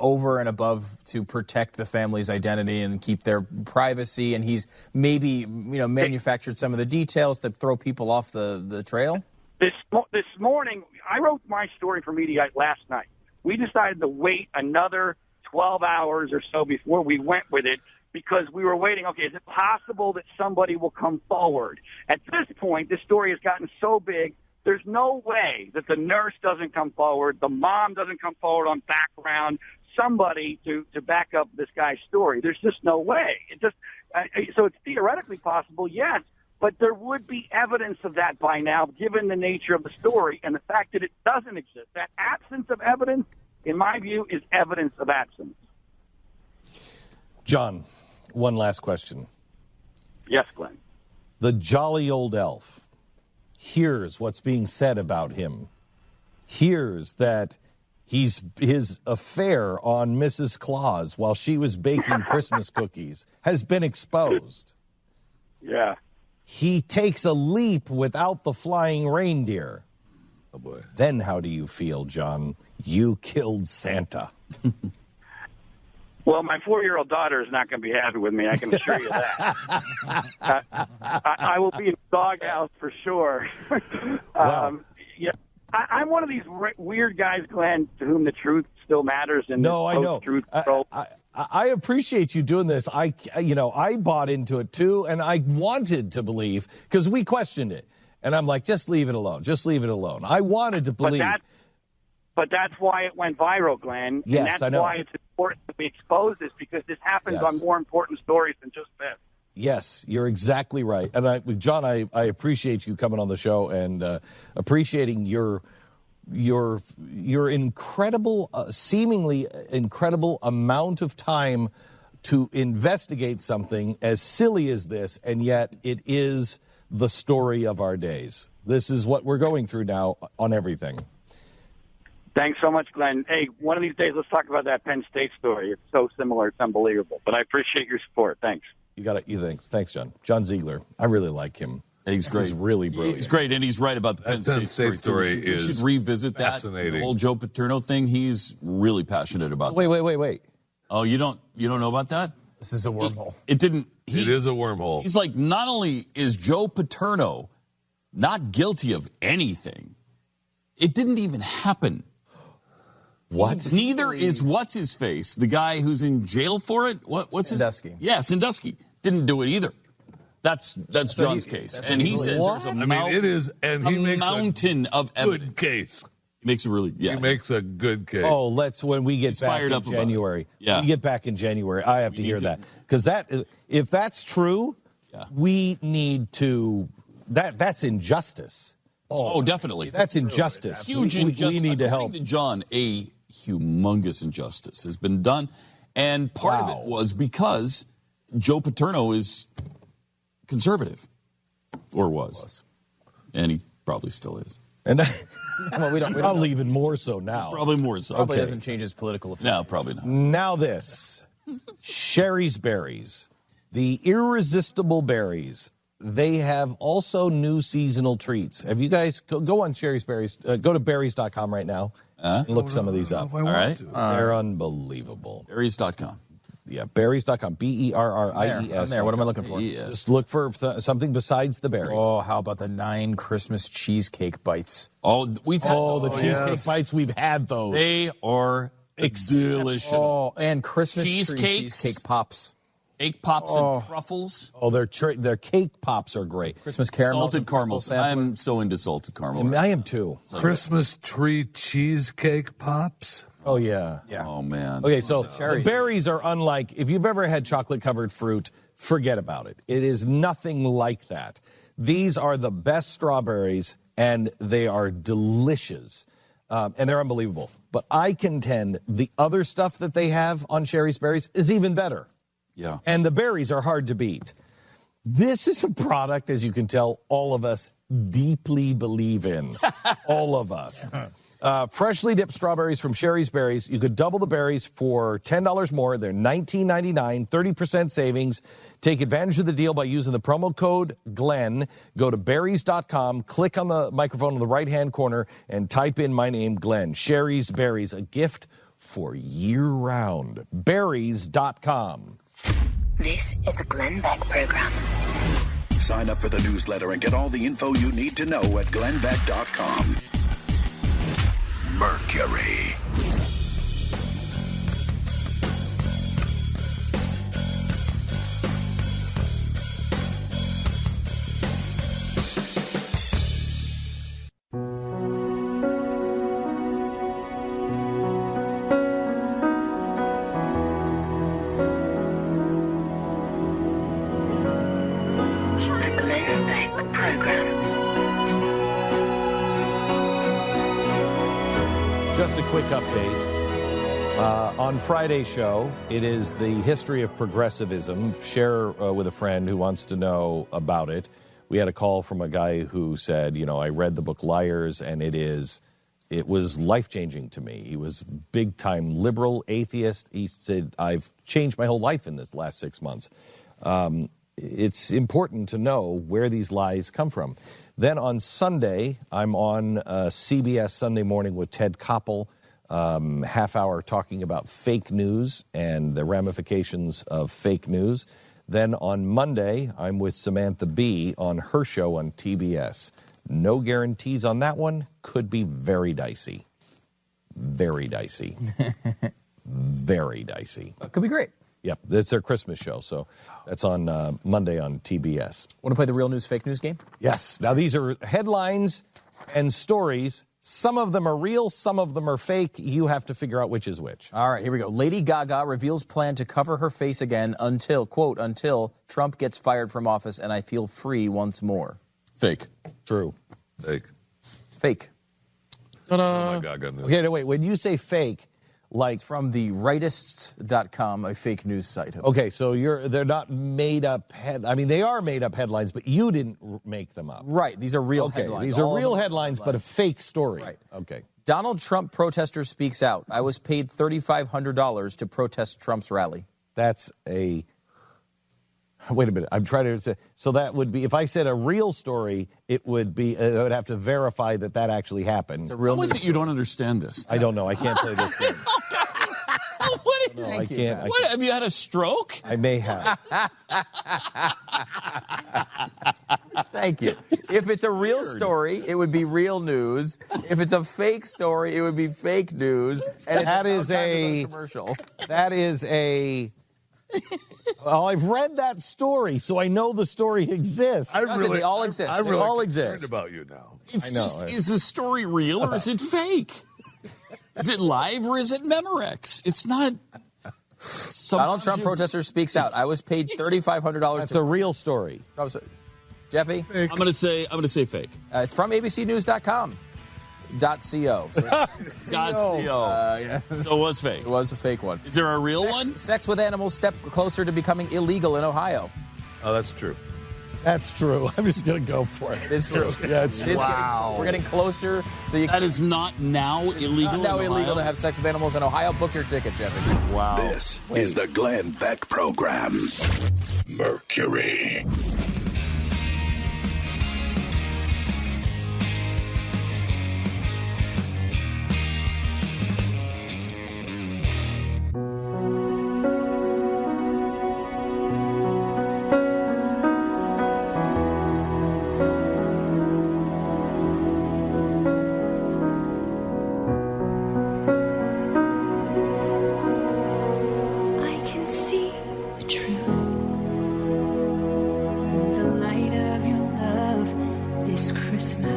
over and above to protect the family's identity and keep their privacy, and he's maybe manufactured some of the details to throw people off the trail?
This morning, I wrote my story for Mediaite last night. We decided to wait another 12 hours or so before we went with it because we were waiting. Okay, is it possible that somebody will come forward? At this point, this story has gotten so big, there's no way that the nurse doesn't come forward, the mom doesn't come forward on background, somebody to back up this guy's story. There's just no way. So it's theoretically possible, yes, but there would be evidence of that by now, given the nature of the story and the fact that it doesn't exist. That absence of evidence, in my view, is evidence of absence.
John, one last question.
Yes, Glenn.
The jolly old elf hears what's being said about him, hears that his affair on Mrs. Claus while she was baking Christmas cookies has been exposed.
Yeah.
He takes a leap without the flying reindeer.
Oh, boy.
Then how do you feel, John? You killed Santa.
Well, my 4-year-old daughter is not going to be happy with me, I can assure you that. I will be in the doghouse for sure.
Wow.
Yeah, I'm one of these weird guys, Glenn, to whom the truth still matters. And
no, I know.
Truth
I appreciate you doing this. I bought into it too, and I wanted to believe because we questioned it, and I'm like, just leave it alone. Just leave it alone. I wanted to believe.
But that's why it went viral, Glenn.
Yes,
and that's
I know.
why it's important that we expose this, because this happens on more important stories than just this.
Yes, you're exactly right. And John, I appreciate you coming on the show and appreciating your incredible, seemingly incredible amount of time to investigate something as silly as this, and yet it is the story of our days. This is what we're going through now on everything.
Thanks so much, Glenn. Hey, one of these days, let's talk about that Penn State story. It's so similar. It's unbelievable. But I appreciate your support. Thanks.
You got it. Thanks, John. John Ziegler. I really like him.
He's great.
He's really brilliant.
He's great, and he's right about the Penn State story. We should revisit
fascinating.
That. The whole Joe Paterno thing. He's really passionate about.
Wait.
Oh, you don't know about that?
This is a wormhole.
It is a wormhole.
He's like, not only is Joe Paterno not guilty of anything, it didn't even happen.
What?
Neither is what's-his-face, the guy who's in jail for it. What's his?
Sandusky.
Yeah, Sandusky. Didn't do it either. That's John's case. And he says there's a mountain of evidence.
Good case.
He makes a really,
He makes a good case.
Oh, when we get back in January.
Yeah.
We get back in January. I have to hear that. Because if that's true, we need to, that's injustice.
Oh, definitely.
That's injustice.
Huge injustice.
We need to help.
According to John, a humongous injustice has been done. And part of it was because Joe Paterno is conservative. Or was. And he probably still is.
And
well, we don't
I'll even more so now.
Probably more so.
Probably doesn't change his political affiliation.
No, probably not.
Now this. Sherry's Berries. The irresistible berries. They have also new seasonal treats. Have you guys go on Sherry's Berries? Go to berries.com right now and look some of these up.
All right.
They're unbelievable.
Berries.com.
Yeah, berries.com. Berries.
I'm there. What am I looking for?
Yes.
Just look for something besides the berries.
Oh, how about the 9 Christmas cheesecake bites?
Oh, we've had
the cheesecake bites. We've had those.
They are delicious.
Oh, and Christmas cheesecake pops.
Cake pops and truffles.
Oh, their cake pops are great.
Christmas caramel.
Salted caramel. I'm so into salted caramel.
I am too.
Christmas tree cheesecake pops.
Oh, yeah.
Oh, man.
Okay, so the berries are unlike, if you've ever had chocolate-covered fruit, forget about it. It is nothing like that. These are the best strawberries, and they are delicious, and they're unbelievable. But I contend the other stuff that they have on Sherry's Berries is even better.
Yeah.
And the berries are hard to beat. This is a product, as you can tell, all of us deeply believe in. All of us. Freshly dipped strawberries from Sherry's Berries. You could double the berries for $10 more. They're $19.99, 30% savings. Take advantage of the deal by using the promo code Glenn. Go to berries.com, click on the microphone in the right-hand corner, and type in my name, Glenn. Sherry's Berries, a gift for year-round. Berries.com.
This is the Glenn Beck Program.
Sign up for the newsletter and get all the info you need to know at glennbeck.com. Mercury.
The Glenn Beck Program.
Just a quick update. On Friday's show, it is the history of progressivism. Share with a friend who wants to know about it. We had a call from a guy who said, I read the book Liars, and it was life-changing to me. He was big-time liberal, atheist. He said, I've changed my whole life in this last 6 months. It's important to know where these lies come from. Then on Sunday, I'm on CBS Sunday Morning with Ted Koppel, half hour talking about fake news and the ramifications of fake news. Then on Monday, I'm with Samantha Bee on her show on TBS. No guarantees on that one. Could be very dicey. Very dicey. Very dicey.
Could be great.
Yep, that's their Christmas show, so that's on Monday on TBS.
Want to play the real news, fake news game?
Yes. Now, these are headlines and stories. Some of them are real, some of them are fake. You have to figure out which is which.
All right, here we go. Lady Gaga reveals plan to cover her face again until, quote, until Trump gets fired from office and I feel free once more.
Fake.
True.
Fake.
Fake.
Ta-da.
Oh my God, got news.
Okay, no, wait. When you say fake, like...
It's from the rightist.com, a fake news site.
Okay, so they're not made up they are made up headlines, but you didn't make them up.
Right, these are real headlines.
These are real headlines, but a fake story.
Right.
Okay.
Donald Trump protester speaks out. I was paid $3,500 to protest Trump's rally.
That's a... Wait a minute. I'm trying to say... So that would be... If I said a real story, it would be... I would have to verify that actually happened.
It's a real
How is it you don't understand this?
I don't know. I can't play this game.
What is
No, I can't.
What, have you had a stroke?
I may have.
Thank you. If it's a real story, it would be real news. If it's a fake story, it would be fake news. And
That is a
commercial.
That is a... Well, I've read that story, so I know the story exists.
They all exist.
I'm
They
really
all
concerned
exist.
about you now.
It's
I know.
just, is the story real or is it fake? Is it live or is it Memorex? It's not.
Donald Trump protester speaks out. I was paid $3,500.
That's a real story.
Jeffy?
I'm gonna say fake.
It's from abcnews.com. .co. So,
.co. So it was fake.
It was a fake one.
Is there a real one?
Sex with animals step closer to becoming illegal in Ohio.
Oh, that's true.
That's true. I'm just going to go for it.
It's true.
Yeah, it's true.
Wow.
We're getting closer. So you
That is not now illegal.
not now
in
illegal
Ohio?
to have sex with animals in Ohio. Book your ticket, Jeffy.
Wow.
This is the Glenn Beck Program. Mercury.
I can see the truth in the light of your love this Christmas.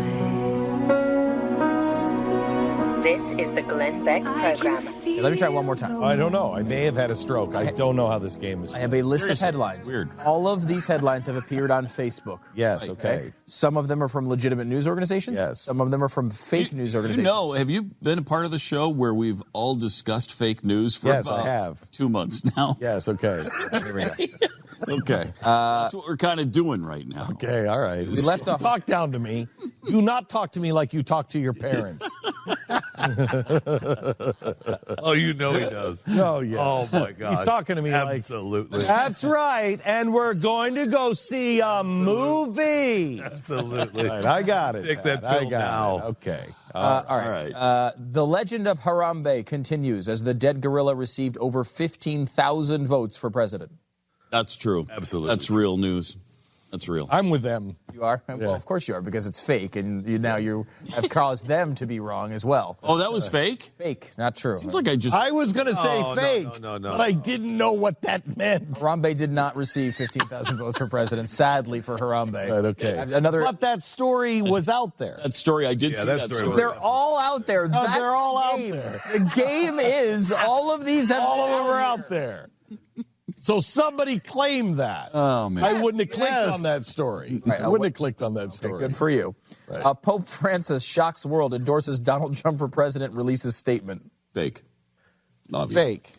This is the Glenn Beck Program.
Hey, let me try one more time.
I don't know. I may have had a stroke. I don't know how this game is.
I have a list
Seriously,
of headlines.
it's weird.
All of these headlines have appeared on Facebook.
Yes, okay.
Some of them are from legitimate news organizations.
Yes.
Some of them are from fake news organizations.
Have you been a part of the show where we've all discussed fake news for
Yes,
about
I have.
2 months now?
Yes, okay.
Here we go.
Okay. That's what we're kind of doing right now.
Okay, all right.
We left off.
Talk down to me. Do not talk to me like you talk to your parents.
Oh, you know he does.
Oh, yeah.
Oh, my God.
He's talking to me
Absolutely.
like, that's right, and we're going to go see a movie.
Absolutely.
Right, I got it.
Take that
Pat.
pill
I got
now.
it. Okay.
All right. The legend of Harambe continues as the dead gorilla received over 15,000 votes for president.
That's true.
Absolutely.
That's real news. That's real.
I'm with them.
You are? Yeah. Well, of course you are, because it's fake, and now you have caused them to be wrong as well.
Oh, that was fake?
Fake, not true.
Seems like
I was going to say fake,
no.
but I didn't know what that meant.
Harambe did not receive 15,000 votes for president, sadly for Harambe.
Right, okay.
But
that story was out there.
That story, I did see that story.
They're all out there.
No,
That's
they're all out
game.
there.
The game is all of these.
All of them are out there. So somebody claimed that.
Oh, man.
I wouldn't have clicked on that story.
Right,
I wouldn't have clicked on that story.
Good for you.
Right.
Pope Francis shocks world, endorses Donald Trump for president, releases statement.
Fake. Obviously.
Fake.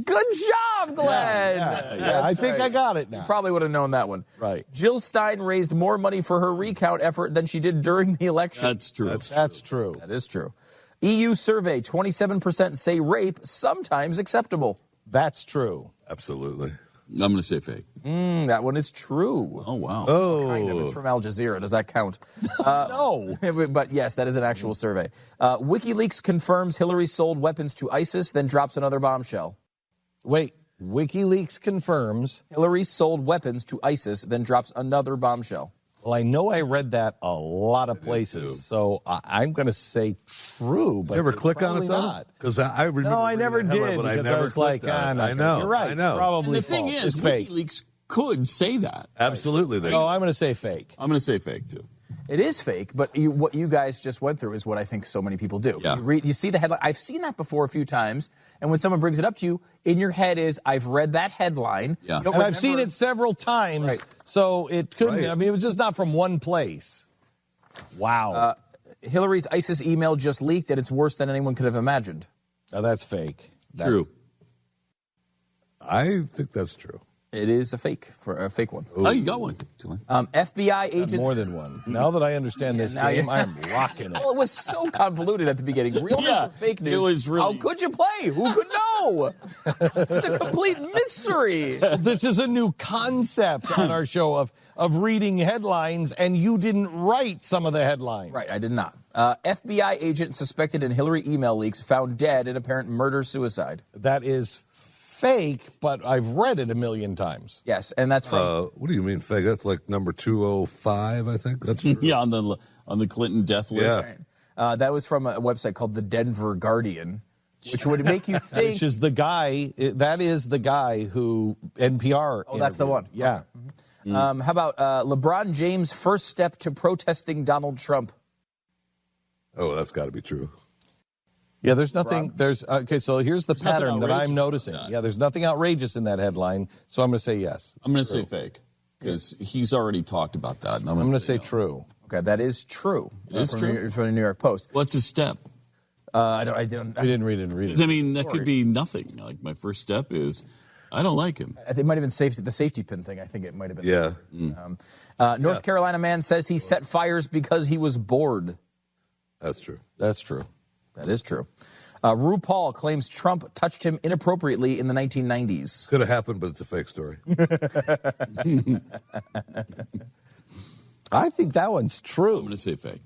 Good job, Glenn.
Yeah, I think I got it now.
You probably would have known that one.
Right.
Jill Stein raised more money for her recount effort than she did during the election.
That's true.
That's true.
That is true. EU survey, 27% say rape, sometimes acceptable.
That's true.
Absolutely.
I'm going to say fake.
That one is true.
Oh, wow.
Kind of. It's from Al Jazeera. Does that count?
No.
But yes, that is an actual survey. WikiLeaks confirms Hillary sold weapons to ISIS, then drops another bombshell.
Wait, WikiLeaks confirms.
Hillary sold weapons to ISIS, then drops another bombshell.
Well, I know I read that a lot of places, so I'm going to say true. But
Did you ever click on it, though?
not.
Because I remember.
No, I never did.
But I
because
never
was like,
clicked on it.
I know. You're right.
I know.
Probably
And the thing
false.
is,
It's fake.
WikiLeaks could say that.
Absolutely. They
Oh, I'm going to say fake.
I'm going to say fake, too.
It is fake, but what you guys just went through is what I think so many people do.
Yeah.
You see the headline. I've seen that before a few times, and when someone brings it up to you, in your head is, I've read that headline.
Yeah.
You don't
And I've
remember-
seen it several times,
Right.
so it couldn't.
Right.
I mean, it was just not from one place. Wow.
Hillary's ISIS email just leaked, and it's worse than anyone could have imagined.
Now that's fake.
True.
I think that's true.
It is a fake one.
Oh, you got one.
FBI agents.
More than one. Now that I understand this
now
game,
you-
I'm rocking it.
Well, it was so convoluted at the beginning. Real news
Yeah,
or fake news.
it was really-
How could you play? Who could know? It's a complete mystery.
This is a new concept on our show of reading headlines, and you didn't write some of the headlines.
Right, I did not. FBI agent suspected in Hillary email leaks found dead in apparent murder-suicide.
That is fake, but I've read it a million times.
Yes, and that's from...
What do you mean fake? That's like number 205, I think. That's true.
Yeah, on the Clinton death list.
Yeah.
that was from a website called the Denver Guardian, which would make you think...
Which is the guy, that is the guy who NPR
Oh, that's the
interviewed.
one.
Yeah.
How about LeBron James' first step to protesting Donald Trump?
Oh, that's got to be true.
Yeah, there's nothing, okay, so here's the
nothing
pattern that
outrageous
I'm noticing.
about that.
Yeah, there's nothing outrageous in that headline, so I'm going to say yes.
I'm going to say fake because he's already talked about that. And I'm
I'm going to say
no.
true.
Okay, that is true.
It is
from
true?
From the New York Post.
What's his step?
I
We didn't read it.
I mean, that could be nothing. Like my first step is, I don't like him.
I think it might have been the safety pin thing. I think it might have been.
Yeah.
North Carolina man says he set fires because he was bored.
That's true.
That's true.
That is true. RuPaul claims Trump touched him inappropriately in the 1990s.
Could have happened, but it's a fake story.
I think that one's true.
I'm going to say fake.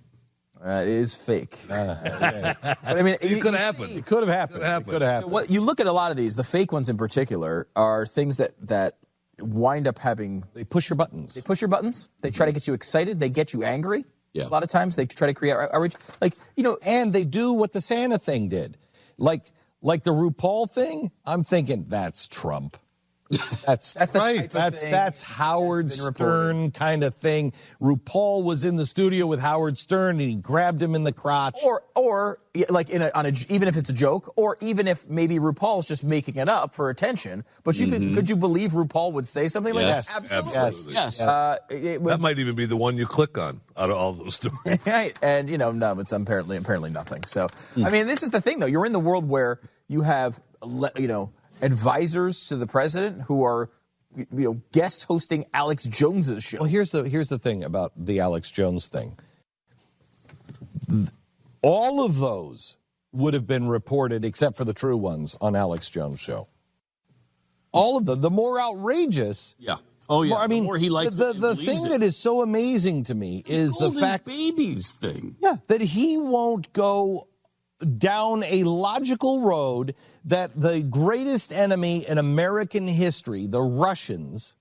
It is fake. But I mean,
It could have happened.
It could have happened.
happened.
It could have
So
happened.
what you look at a lot of these, the fake ones in particular, are things that wind up having.
They push your buttons.
They push your buttons. They try to get you excited. They get you angry.
Yeah.
A lot of times they try to create outrage.
And they do what the Santa thing did. Like the RuPaul thing, I'm thinking that's Trump. That's
That's the
right.
type of thing
That's Howard
that's been
Stern kind of thing. RuPaul was in the studio with Howard Stern and he grabbed him in the crotch.
Or like even if it's a joke, or even if maybe RuPaul's just making it up for attention. But could you believe RuPaul would say something
Yes.
like that?
Absolutely.
Yes.
That might even be the one you click on out of all those stories.
Right, and no, it's apparently nothing. So, I mean, this is the thing, though. You're in the world where you have, advisors to the president who are, guest hosting Alex Jones's show.
Well, here's the thing about the Alex Jones thing. All of those would have been reported, except for the true ones, on Alex Jones' show. All of them. The more outrageous.
Yeah. Oh, yeah.
I mean,
the more he likes
the
it,
the thing that is so amazing to me is the fact
babies thing.
Yeah, that he won't go down a logical road that the greatest enemy in American history, the Russians,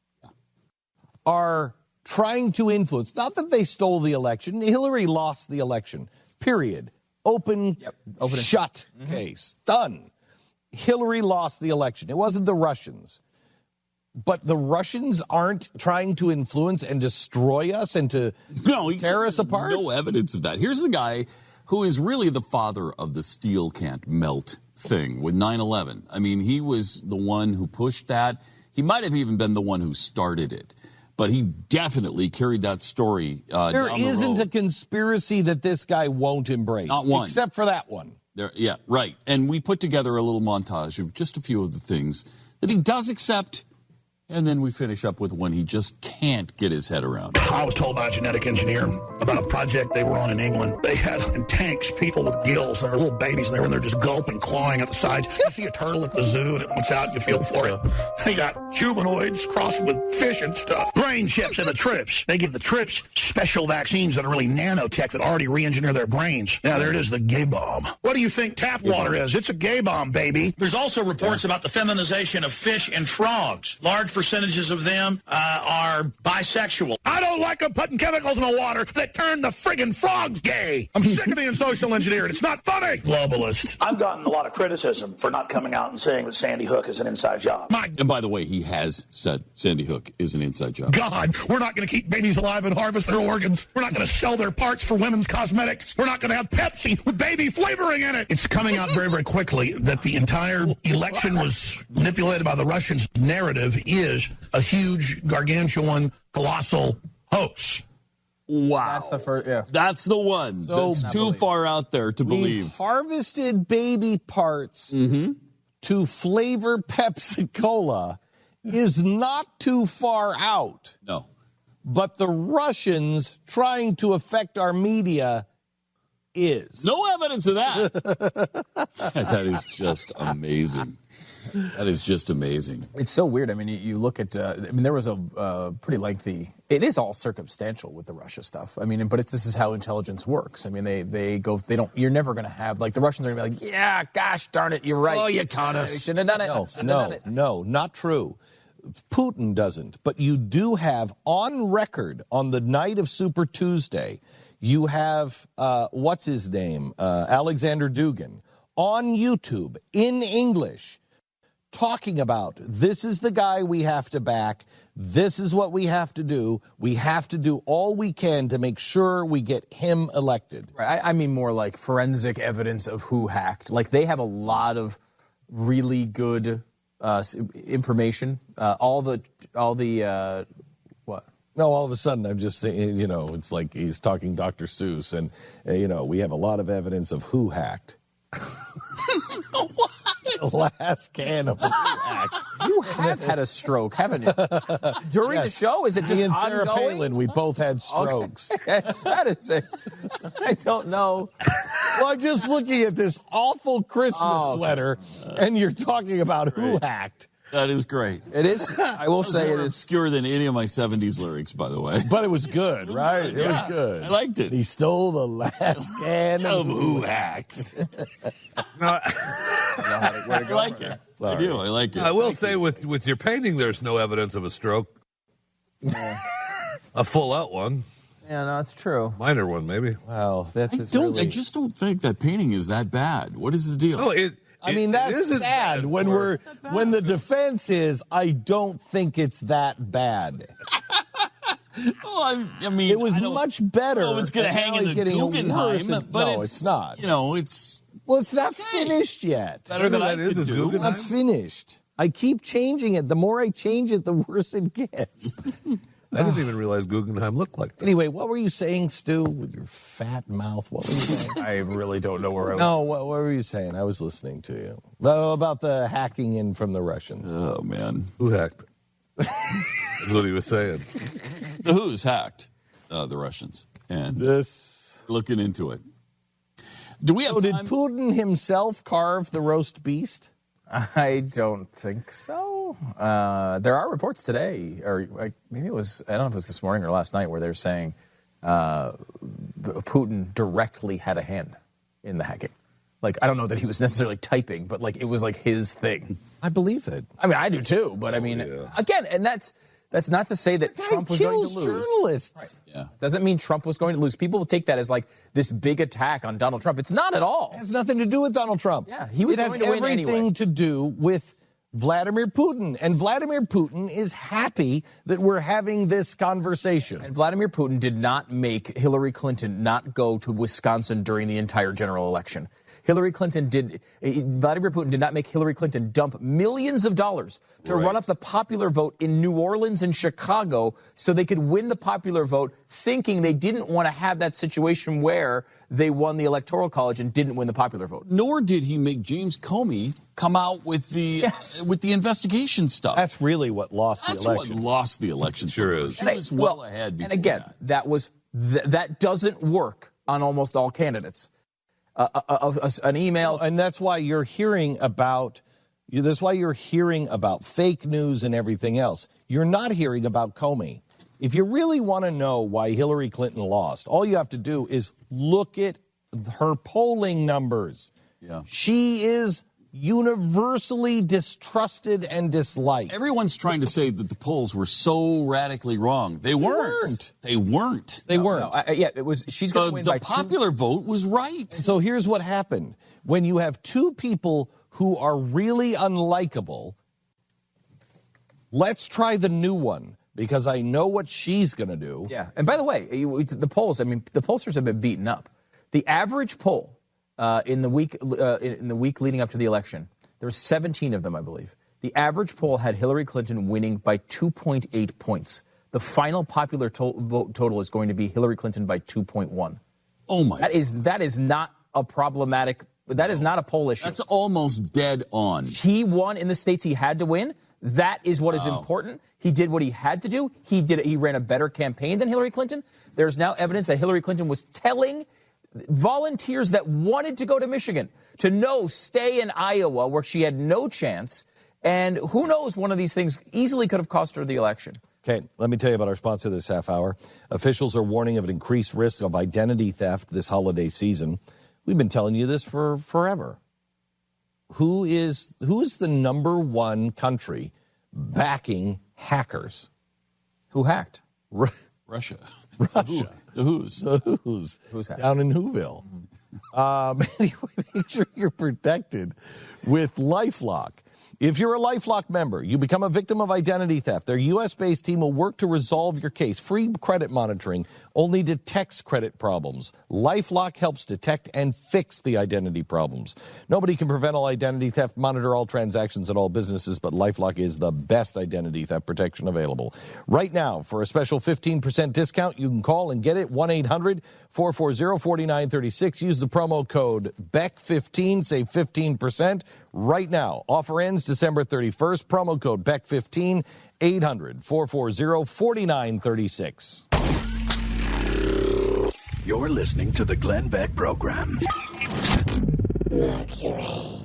are trying to influence. Not that they stole the election. Hillary lost the election. Period. Open and shut case. Done. Hillary lost the election. It wasn't the Russians. But the Russians aren't trying to influence and destroy us and to tear us apart?
No evidence of that. Here's the guy who is really the father of the steel can't melt thing with 9/11. I mean, he was the one who pushed that. He might have even been the one who started it. But he definitely carried that story
There
down the
isn't
road.
a conspiracy that this guy won't embrace.
Not one.
Except for that one.
Yeah, right. And we put together a little montage of just a few of the things that he does accept, and then we finish up with one he just can't get his head around.
I was told by a genetic engineer about a project they were on in England. They had in tanks people with gills, and they're little babies, and they're just gulping, clawing at the sides. You see a turtle at the zoo, and it looks out, and you feel for it. They got humanoids crossed with fish and stuff. Brain chips in the trips. They give the trips special vaccines that are really nanotech that already re-engineer their brains. Now, there it is, the gay bomb. What do you think tap water is? It's a gay bomb, baby.
There's also reports about the feminization of fish and frogs. Large percentages of them are bisexual.
I don't like them putting chemicals in the water that turn the friggin' frogs gay. I'm sick of being social engineered. It's not funny. Globalist.
I've gotten a lot of criticism for not coming out and saying that Sandy Hook is an inside job.
And by the way, he has said Sandy Hook is an inside job.
God, we're not going to keep babies alive and harvest their organs. We're not going to sell their parts for women's cosmetics. We're not going to have Pepsi with baby flavoring in it. It's coming out very, very quickly that the entire election was manipulated by the Russians. Narrative is a huge, gargantuan, colossal hoax.
Wow.
That's the first, yeah.
That's the one.
So
that's too far out there to
We've
believe.
harvested baby parts to flavor Pepsi Cola is not too far out.
No.
But the Russians trying to affect our media is.
No evidence of that. That is just amazing. That is just amazing.
It's so weird. I mean, you look at. There was a pretty lengthy. It is all circumstantial with the Russia stuff. I mean, but this is how intelligence works. I mean, they go. They don't. You're never going to have the Russians are going to be like, yeah, gosh darn it, you're right.
Oh, you caught us.
Should have done it.
No, not true. Putin doesn't. But you do have on record on the night of Super Tuesday. You have what's his name, Alexander Dugin, on YouTube in English. Talking about this is the guy we have to back. This is what we have to do. We have to do all we can to make sure we get him elected.
Right. I mean more like forensic evidence of who hacked. Like they have a lot of really good information. All the what?
No, all of a sudden I'm just saying, it's like he's talking Dr. Seuss, and we have a lot of evidence of who hacked.
What?
The last can of who hacked.
You have had a stroke, haven't you? During the show? Is it just
Me and Sarah
ongoing?
Palin, we both had strokes.
Okay. That is it. I don't know.
Well, I'm just looking at this awful Christmas sweater, and you're talking about who hacked.
That is great.
It is. I will say
more
it is
obscure than any of my 70s lyrics, by the way.
But it was good, right?
good,
It was
yeah.
good.
I liked it.
He stole the last can of who hacked.
I like it. I do. I like it.
I will say with your painting, there's no evidence of a stroke. A full-out one.
Yeah, no, it's true.
Minor one, maybe.
Wow, that's
I just don't think that painting is that bad. What is the deal?
No,
that's sad when the defense is, I don't think it's that bad.
Well, I mean,
it was much better.
No, it's going to hang in the Guggenheim, but
it's not.
It's
well, it's not finished yet.
better than I could do.
It's not finished. I keep changing it. The more I change it, the worse it gets.
I didn't even realize Guggenheim looked like that.
Anyway, what were you saying, Stu, with your fat mouth? What were you saying?
I really don't know where I was.
No, what were you saying? I was listening to you. About the hacking in from the Russians.
Oh, man.
Who hacked? That's what he was saying.
The Who's hacked the Russians. And
this
looking into it. Do we have
Did
time?
Putin himself carve the roast beast?
I don't think so. There are reports today, or maybe it was, I don't know if it was this morning or last night, where they're saying Putin directly had a hand in the hacking. Like, I don't know that he was necessarily typing, but like it was like his thing.
I believe it.
I mean, I do too, but I mean, again, and that's not to say that Trump was going to lose.
Journalists.
Right. Yeah. Doesn't mean Trump was going to lose. People will take that as like this big attack on Donald Trump. It's not at all.
It has nothing to do with Donald Trump.
Yeah, he was going to win anyway.
It has everything to do with Vladimir Putin. And Vladimir Putin is happy that we're having this conversation.
And Vladimir Putin did not make Hillary Clinton not go to Wisconsin during the entire general election. Vladimir Putin did not make Hillary Clinton dump millions of dollars to run up the popular vote in New Orleans and Chicago so they could win the popular vote, thinking they didn't want to have that situation where they won the Electoral College and didn't win the popular vote.
Nor did he make James Comey come out with the investigation stuff.
That's really what lost the election.
That's what lost the election.
Sure is.
She was well ahead.
And again, that doesn't work on almost all candidates. An email,
and that's why you're hearing about. That's why you're hearing about fake news and everything else. You're not hearing about Comey. If you really want to know why Hillary Clinton lost, all you have to do is look at her polling numbers.
Yeah.
She is universally distrusted and disliked.
Everyone's trying to say that the polls were so radically wrong. They weren't. They weren't.
It was. She's going to win by
the popular vote was right.
And so here's what happened. When you have two people who are really unlikable, let's try the new one, because I know what she's going to do.
Yeah. And by the way, the polls, I mean, the pollsters have been beaten up. The average poll in the week leading up to the election, there were 17 of them, I believe. The average poll had Hillary Clinton winning by 2.8 points. The final popular vote total is going to be Hillary Clinton by 2.1.
Oh my!
That is not a problematic. That is not a poll issue.
That's almost dead on.
He won in the states he had to win. That is what is important. He did what he had to do. He ran a better campaign than Hillary Clinton. There's now evidence that Hillary Clinton was telling volunteers that wanted to go to Michigan to stay in Iowa, where she had no chance. And who knows, one of these things easily could have cost her the election.
Okay, let me tell you about our sponsor this half hour. Officials are warning of an increased risk of identity theft this holiday season. We've been telling you this for forever. Who is the number one country backing hackers?
Who hacked?
Russia.
Russia.
The Who's.
The Who's.
Who's hacked?
Down in Whoville. Anyway, make sure you're protected with LifeLock. If you're a LifeLock member, you become a victim of identity theft. Their U.S.-based team will work to resolve your case. Free credit monitoring only detects credit problems. LifeLock helps detect and fix the identity problems. Nobody can prevent all identity theft, monitor all transactions at all businesses, but LifeLock is the best identity theft protection available. Right now, for a special 15% discount, you can call and get it, 1-800-440-4936. Use the promo code BECK15, save 15%. Right now. Offer ends December 31st. Promo code BECK15, 800-440-4936.
You're listening to the Glenn Beck Program.
Mercury.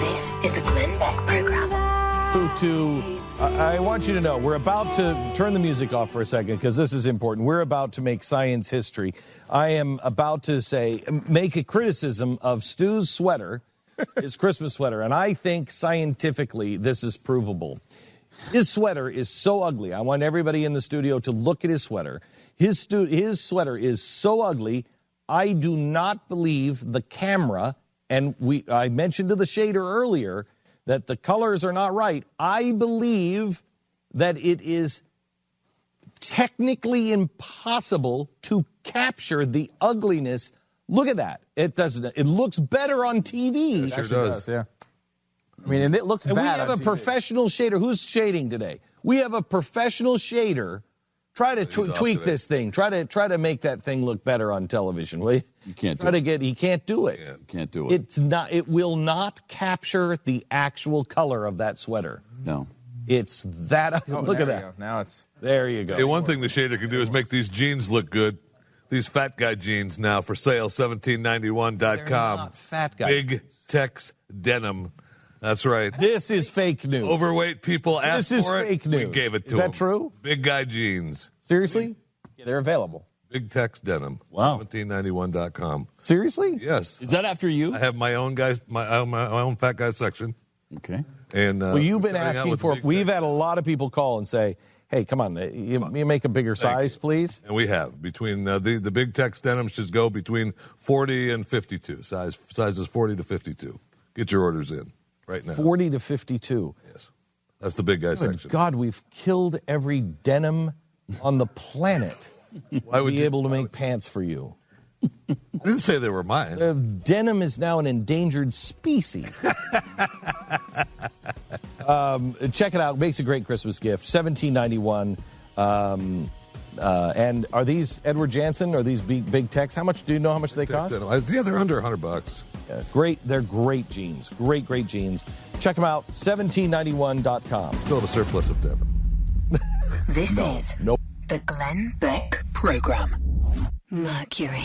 This is the Glenn Beck Program.
I want you to know, we're about to turn the music off for a second because this is important. We're about to make science history. I am about to make a criticism of Stu's sweater, his Christmas sweater, and I think scientifically this is provable. His sweater is so ugly. I want everybody in the studio to look at his sweater. His sweater is so ugly, I do not believe the camera, and I mentioned to the shader earlier that the colors are not right. I believe that it is technically impossible to capture the ugliness. Look at that. It looks better on TV.
It sure does.
Yeah. I mean, and it looks
and
bad.
we have
on
a
TV.
professional shader. Who's shading today? We have a professional shader. Try to tweak this thing. Try to make that thing look better on television, will you?
You can't
try
do
to
it.
He can't do it.
You can't do it.
It's not. It will not capture the actual color of that sweater.
No.
It's that. Look at that.
Go. Now it's
there. You go.
Hey, one thing the shader can do is make these jeans look good. These fat guy jeans now for sale. 1791.com.
They're not fat guy.
Big Tex denim. That's right.
This is fake news.
Overweight people asked
This is
for it.
fake news.
We gave it to
Is that
them.
true?
Big guy jeans.
Seriously?
Yeah, they're available.
Big Tex denim.
Wow.
1791.com.
Seriously?
Yes.
Is that after you?
I have my own guys, my own fat guy section.
Okay.
And
Well, you've been
starting out
asking
with
for.
Big
We've
Tex.
had a lot of people call and say, "Hey, come on, you make a bigger size, please."
And we have between the Big Tex denims just go between 40 and 52. Sizes 40 to 52. Get your orders in right now.
40 to 52.
Yes. That's the big guy
Good
section.
God, we've killed every denim on the planet.
Why would
be
you
able to make pants for you?
I didn't say they were mine.
Denim is now an endangered species. Check it out. Makes a great Christmas gift. $17.91. And are these Edward Jansen? Are these big Tex? How much do you know? How much they cost?
Yeah, they're under $100.
Yeah, great. They're great jeans. Great jeans. Check them out. 1791.com.
Still have a surplus of denim.
This is
Nope.
the Glenn Beck Program. Mercury.